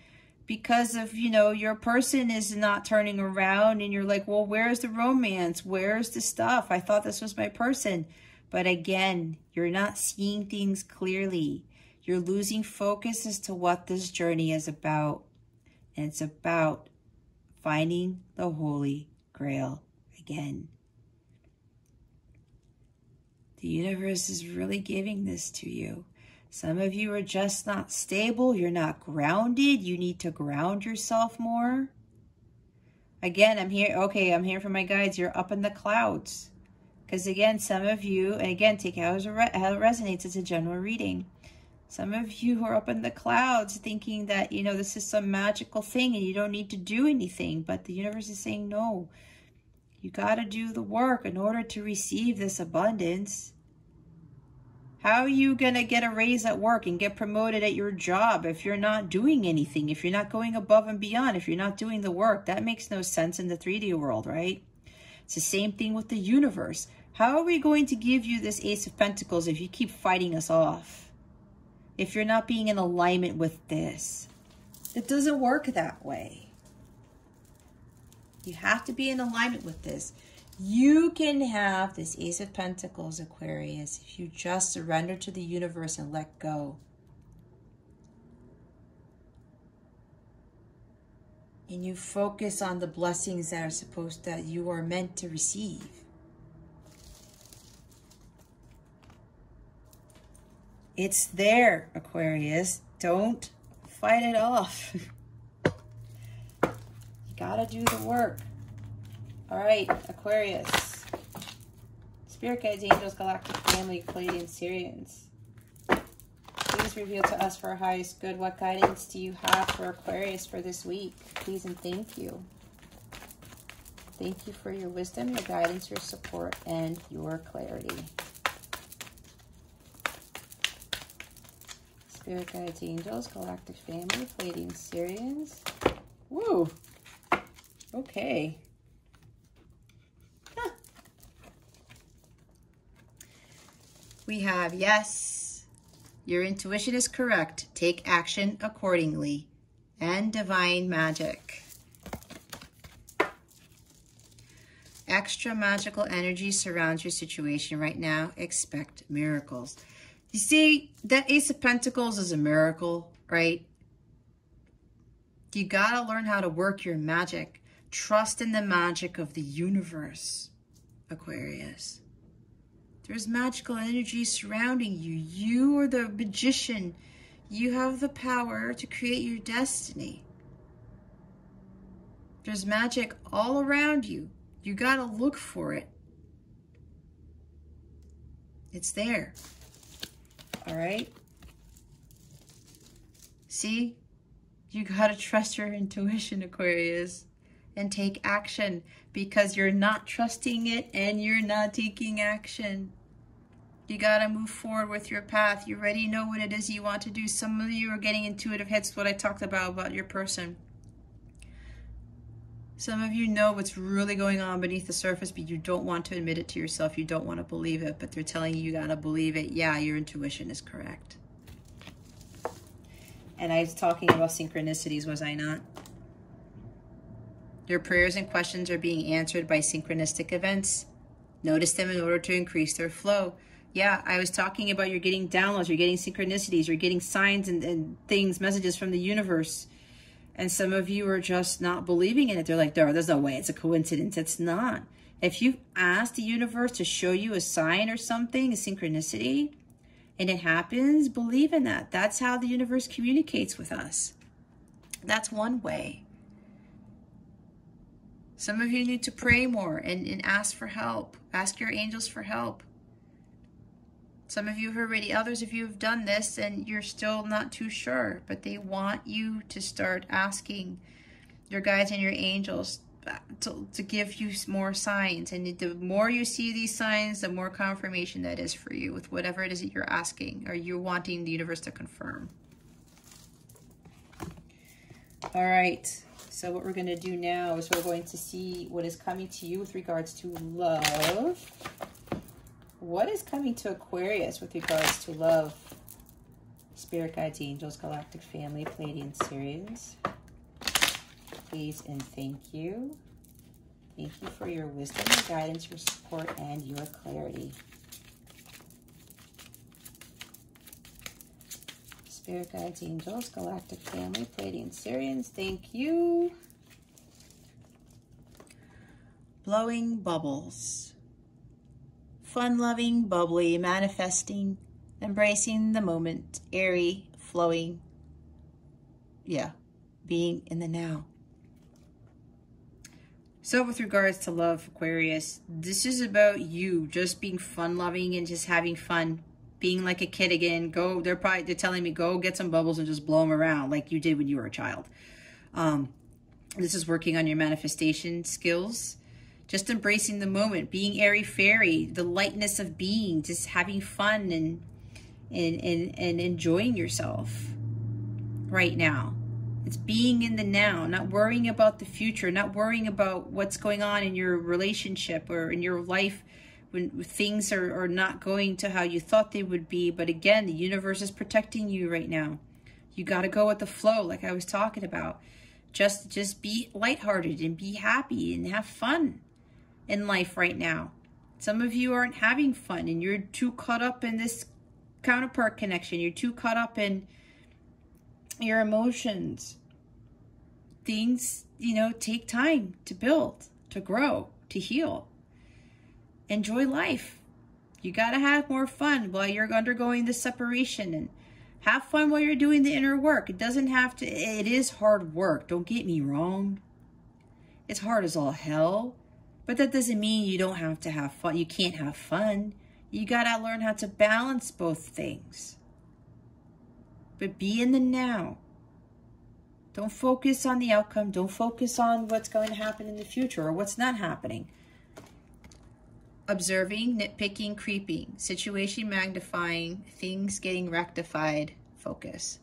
because of, you know, your person is not turning around and you're like, well, where's the romance? Where's the stuff? I thought this was my person. But again, you're not seeing things clearly. You're losing focus as to what this journey is about. And it's about finding the Holy Grail again. The universe is really giving this to you. Some of you are just not stable. You're not grounded. You need to ground yourself more. Again, I'm here. Okay, I'm here for my guides. You're up in the clouds. Because again, some of you, and again, take it how it resonates. It's a general reading. Some of you are up in the clouds thinking that, you know, this is some magical thing and you don't need to do anything. But the universe is saying, no, you got to do the work in order to receive this abundance. How are you going to get a raise at work and get promoted at your job if you're not doing anything, if you're not going above and beyond, if you're not doing the work? That makes no sense in the 3D world, right? It's the same thing with the universe. How are we going to give you this Ace of Pentacles if you keep fighting us off? If you're not being in alignment with this? It doesn't work that way. You have to be in alignment with this. You can have this Ace of Pentacles, Aquarius, if you just surrender to the universe and let go. And you focus on the blessings that you are meant to receive. It's there, Aquarius. Don't fight it off. You gotta do the work. All right, Aquarius. Spirit guides, angels, galactic family, Pleiadian, Sirians. Please reveal to us for our highest good. What guidance do you have for Aquarius for this week? Please and thank you. Thank you for your wisdom, your guidance, your support, and your clarity. Spirit guides, angels, galactic family, Pleiadian, Sirians. Woo! Okay. Huh. We have, yes, your intuition is correct. Take action accordingly. And divine magic. Extra magical energy surrounds your situation right now. Expect miracles. You see, that Ace of Pentacles is a miracle, right? You gotta learn how to work your magic. Trust in the magic of the universe, Aquarius. There's magical energy surrounding you. You are the magician. You have the power to create your destiny. There's magic all around you. You gotta look for it. It's there. All right? See? You gotta trust your intuition, Aquarius, and take action, because you're not trusting it and you're not taking action. You gotta move forward with your path. You already know what it is you want to do. Some of you are getting intuitive hits, what I talked about your person. Some of you know what's really going on beneath the surface, but you don't want to admit it to yourself. You don't want to believe it, but they're telling you gotta believe it. Yeah, your intuition is correct. And I was talking about synchronicities, was I not? Your prayers and questions are being answered by synchronistic events. Notice them in order to increase their flow. Yeah, I was talking about you're getting downloads, you're getting synchronicities, you're getting signs and things, messages from the universe. And some of you are just not believing in it. They're like, there's no way, it's a coincidence. It's not. If you ask the universe to show you a sign or something, a synchronicity, and it happens, believe in that. That's how the universe communicates with us. That's one way. Some of you need to pray more and ask for help. Ask your angels for help. Some of you have already, others of you have done this and you're still not too sure, but they want you to start asking your guides and your angels to give you more signs. And the more you see these signs, the more confirmation that is for you with whatever it is that you're asking or you're wanting the universe to confirm. All right. So what we're going to do now is we're going to see what is coming to you with regards to love. What is coming to Aquarius with regards to love? Spirit guides, angels, galactic family, Pleiadian, Sirians. Please and thank you. Thank you for your wisdom, your guidance, your support, and your clarity. Spirit guides, angels, galactic family, Pleiadian, Sirians. Thank you. Blowing bubbles. Fun-loving, bubbly, manifesting, embracing the moment, airy, flowing. Yeah, being in the now. So with regards to love, Aquarius, this is about you just being fun-loving and just having fun, being like a kid again. They're telling me go get some bubbles and just blow them around like you did when you were a child. This is working on your manifestation skills. Just embracing the moment, being airy-fairy, the lightness of being, just having fun and enjoying yourself right now. It's being in the now, not worrying about the future, not worrying about what's going on in your relationship or in your life when things are not going to how you thought they would be. But again, the universe is protecting you right now. You got to go with the flow, like I was talking about. Just be lighthearted and be happy and have fun in life right now. Some of you aren't having fun and you're too caught up in this counterpart connection. You're too caught up in your emotions. Things, you know, take time to build, to grow, to heal. Enjoy life. You got to have more fun while you're undergoing this separation, and have fun while you're doing the inner work. It doesn't have to, it is hard work. Don't get me wrong. It's hard as all hell, but that doesn't mean you don't have to have fun. You can't have fun. You got to learn how to balance both things. But be in the now. Don't focus on the outcome. Don't focus on what's going to happen in the future or what's not happening. Observing, nitpicking, creeping, situation magnifying, things getting rectified, focus.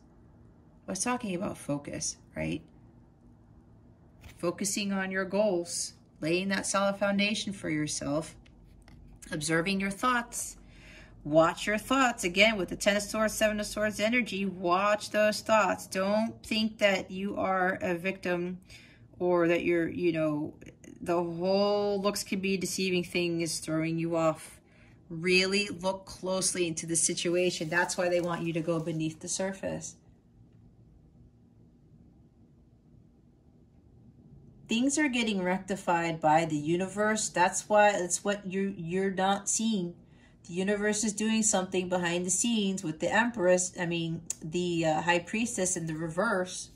I was talking about focus, right? Focusing on your goals, laying that solid foundation for yourself, observing your thoughts. Watch your thoughts. Again, with the 10 of Swords, 7 of Swords energy, watch those thoughts. Don't think that you are a victim or that you're, you know, the whole looks can be deceiving thing is throwing you off. Really look closely into the situation. That's why they want you to go beneath the surface. Things are getting rectified by the universe. That's why it's what you're not seeing. The universe is doing something behind the scenes with the Empress. I mean, the High Priestess in the reverse.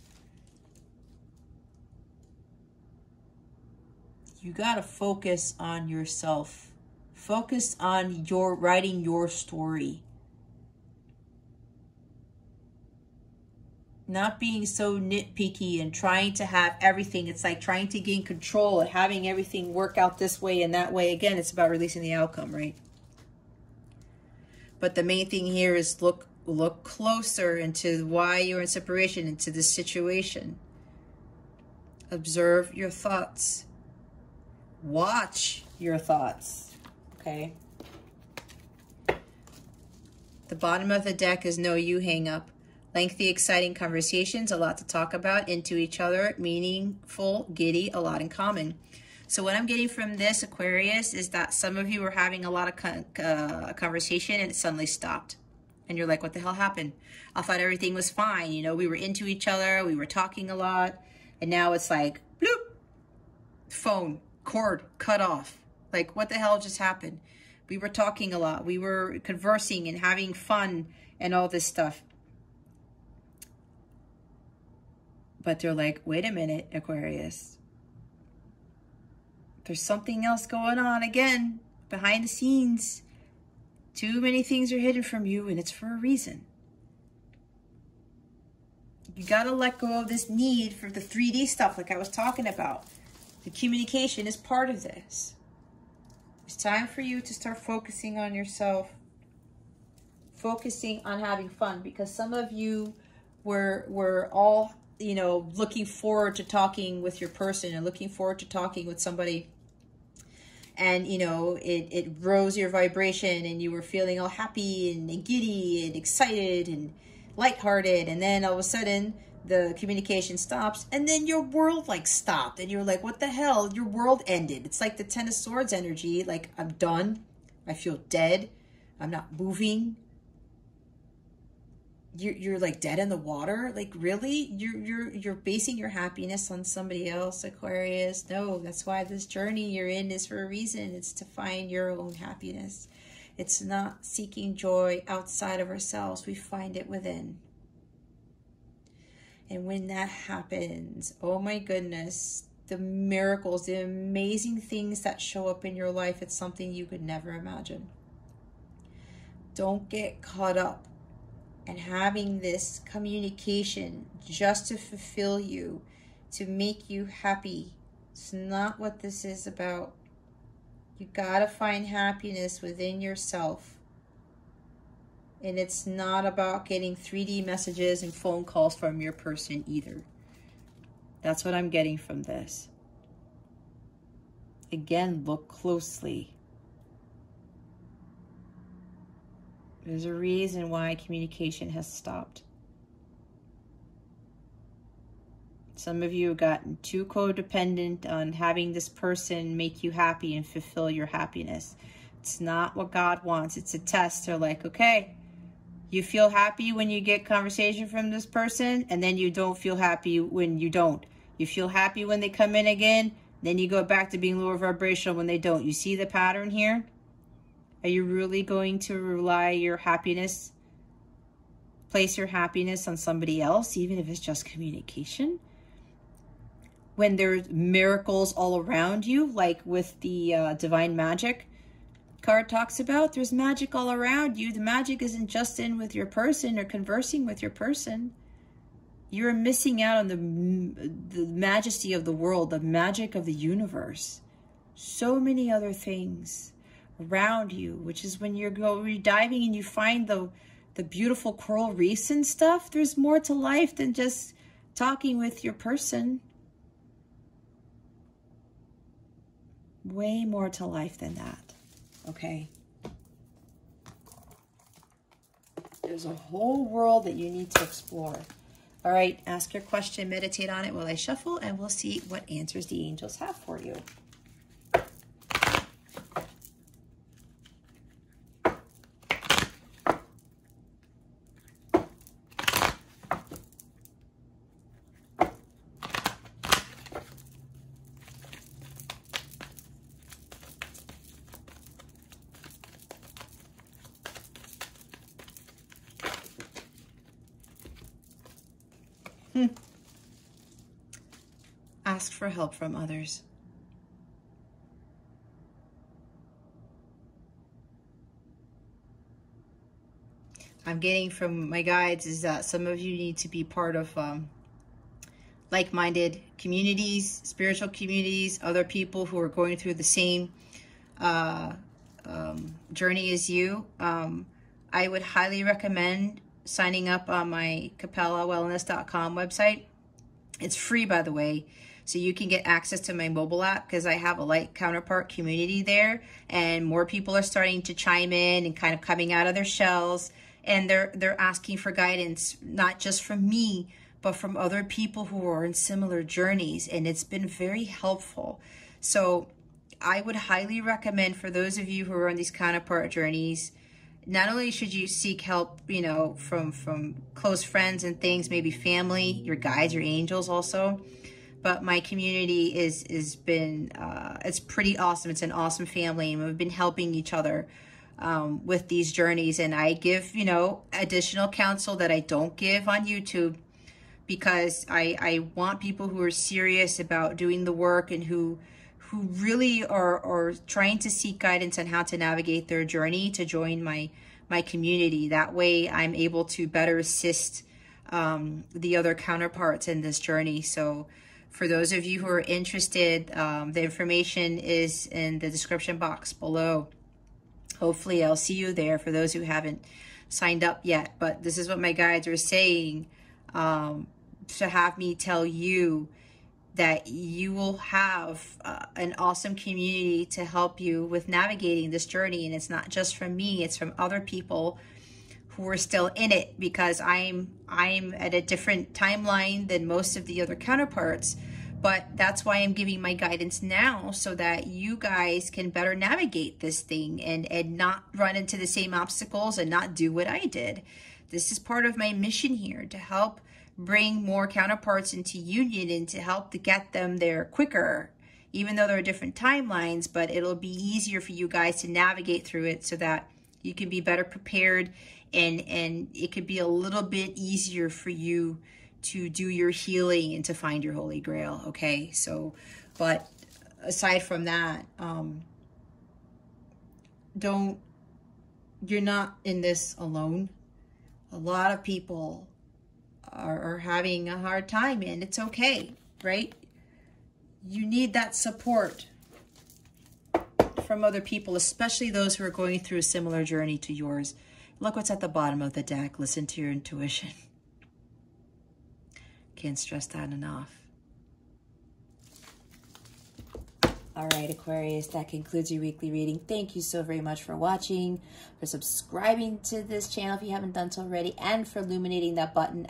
You got to focus on yourself. Focus on your writing your story. Not being so nitpicky and trying to have everything. It's like trying to gain control and having everything work out this way and that way. Again, it's about releasing the outcome, right? But the main thing here is look closer into why you're in separation, into this situation. Observe your thoughts. Watch your thoughts, okay? The bottom of the deck is no you hang up. Lengthy, exciting conversations, a lot to talk about, into each other, meaningful, giddy, a lot in common. So what I'm getting from this, Aquarius, is that some of you were having a lot of conversation and it suddenly stopped. And you're like, what the hell happened? I thought everything was fine. You know, we were into each other. We were talking a lot. And now it's like, bloop, phone. Cord cut off. Like, what the hell just happened? We were talking a lot. We were conversing and having fun and all this stuff. But they're like, wait a minute, Aquarius. There's something else going on again behind the scenes. Too many things are hidden from you, and it's for a reason. You got to let go of this need for the 3D stuff like I was talking about. The communication is part of this. It's time for you to start focusing on yourself. Focusing on having fun. Because some of you were all, you know, looking forward to talking with your person and looking forward to talking with somebody. And, you know, it rose your vibration and you were feeling all happy and giddy and excited and lighthearted. And then all of a sudden, the communication stops, and then your world like stopped, and you're like, what the hell? Your world ended. It's like the 10 of Swords energy. Like, I'm done. I feel dead. I'm not moving. You're like dead in the water. Like, really? You're basing your happiness on somebody else, Aquarius. No, that's why this journey you're in is for a reason. It's to find your own happiness. It's not seeking joy outside of ourselves. We find it within. And when that happens, oh my goodness, the miracles, the amazing things that show up in your life, it's something you could never imagine. Don't get caught up in having this communication just to fulfill you, to make you happy. It's not what this is about. You gotta find happiness within yourself. And it's not about getting 3D messages and phone calls from your person either. That's what I'm getting from this. Again, look closely. There's a reason why communication has stopped. Some of you have gotten too codependent on having this person make you happy and fulfill your happiness. It's not what God wants. It's a test. They're like, okay, you feel happy when you get conversation from this person, and then you don't feel happy when you don't. You feel happy when they come in again, then you go back to being lower vibrational when they don't. You see the pattern here? Are you really going to rely your happiness, place your happiness on somebody else, even if it's just communication? When there's miracles all around you, like with the divine magic card talks about, there's magic all around you. The magic isn't just in with your person or conversing with your person. You're missing out on the majesty of the world, the magic of the universe. So many other things around you, which is when you're diving and you find the beautiful coral reefs and stuff. There's more to life than just talking with your person. Way more to life than that, okay? There's a whole world that you need to explore. All right, ask your question, meditate on it while I shuffle, and we'll see what answers the angels have for you. Ask for help from others. I'm getting from my guides is that some of you need to be part of like-minded communities, spiritual communities, other people who are going through the same journey as you. I would highly recommend signing up on my CapellaWellness.com website. It's free, by the way, so you can get access to my mobile app because I have a light counterpart community there, and more people are starting to chime in and kind of coming out of their shells, and they're asking for guidance, not just from me, but from other people who are in similar journeys, and it's been very helpful. So I would highly recommend for those of you who are on these counterpart journeys, not only should you seek help, you know, from close friends and things, maybe family, your guides, your angels also, but my community is been, it's pretty awesome. It's an awesome family, and we've been helping each other with these journeys. And I give, you know, additional counsel that I don't give on YouTube, because I want people who are serious about doing the work and who really are trying to seek guidance on how to navigate their journey to join my community. That way I'm able to better assist the other counterparts in this journey. So for those of you who are interested, the information is in the description box below. Hopefully I'll see you there for those who haven't signed up yet. But this is what my guides are saying, to have me tell you that you will have an awesome community to help you with navigating this journey. And it's not just from me, it's from other people who are still in it, because I'm at a different timeline than most of the other counterparts. But that's why I'm giving my guidance now, so that you guys can better navigate this thing and not run into the same obstacles and not do what I did. This is part of my mission here, to help bring more counterparts into union and to help to get them there quicker, even though there are different timelines. But it'll be easier for you guys to navigate through it so that you can be better prepared, and it could be a little bit easier for you to do your healing and to find your holy grail. Okay, so but aside from that, you're not in this alone. A lot of people are having a hard time, and it's okay, right? You need that support from other people, especially those who are going through a similar journey to yours. Look what's at the bottom of the deck. Listen to your intuition. Can't stress that enough. All right, Aquarius, that concludes your weekly reading. Thank you so very much for watching, for subscribing to this channel if you haven't done so already, and for illuminating that button.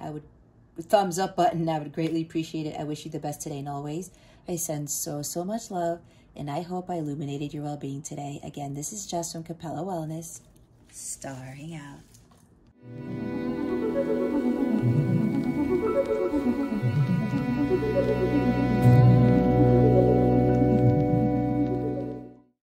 Thumbs up button. I would greatly appreciate it. I wish you the best today and always. I send so much love, and I hope I illuminated your well-being today. Again, this is Jess from Capella Wellness, starring out.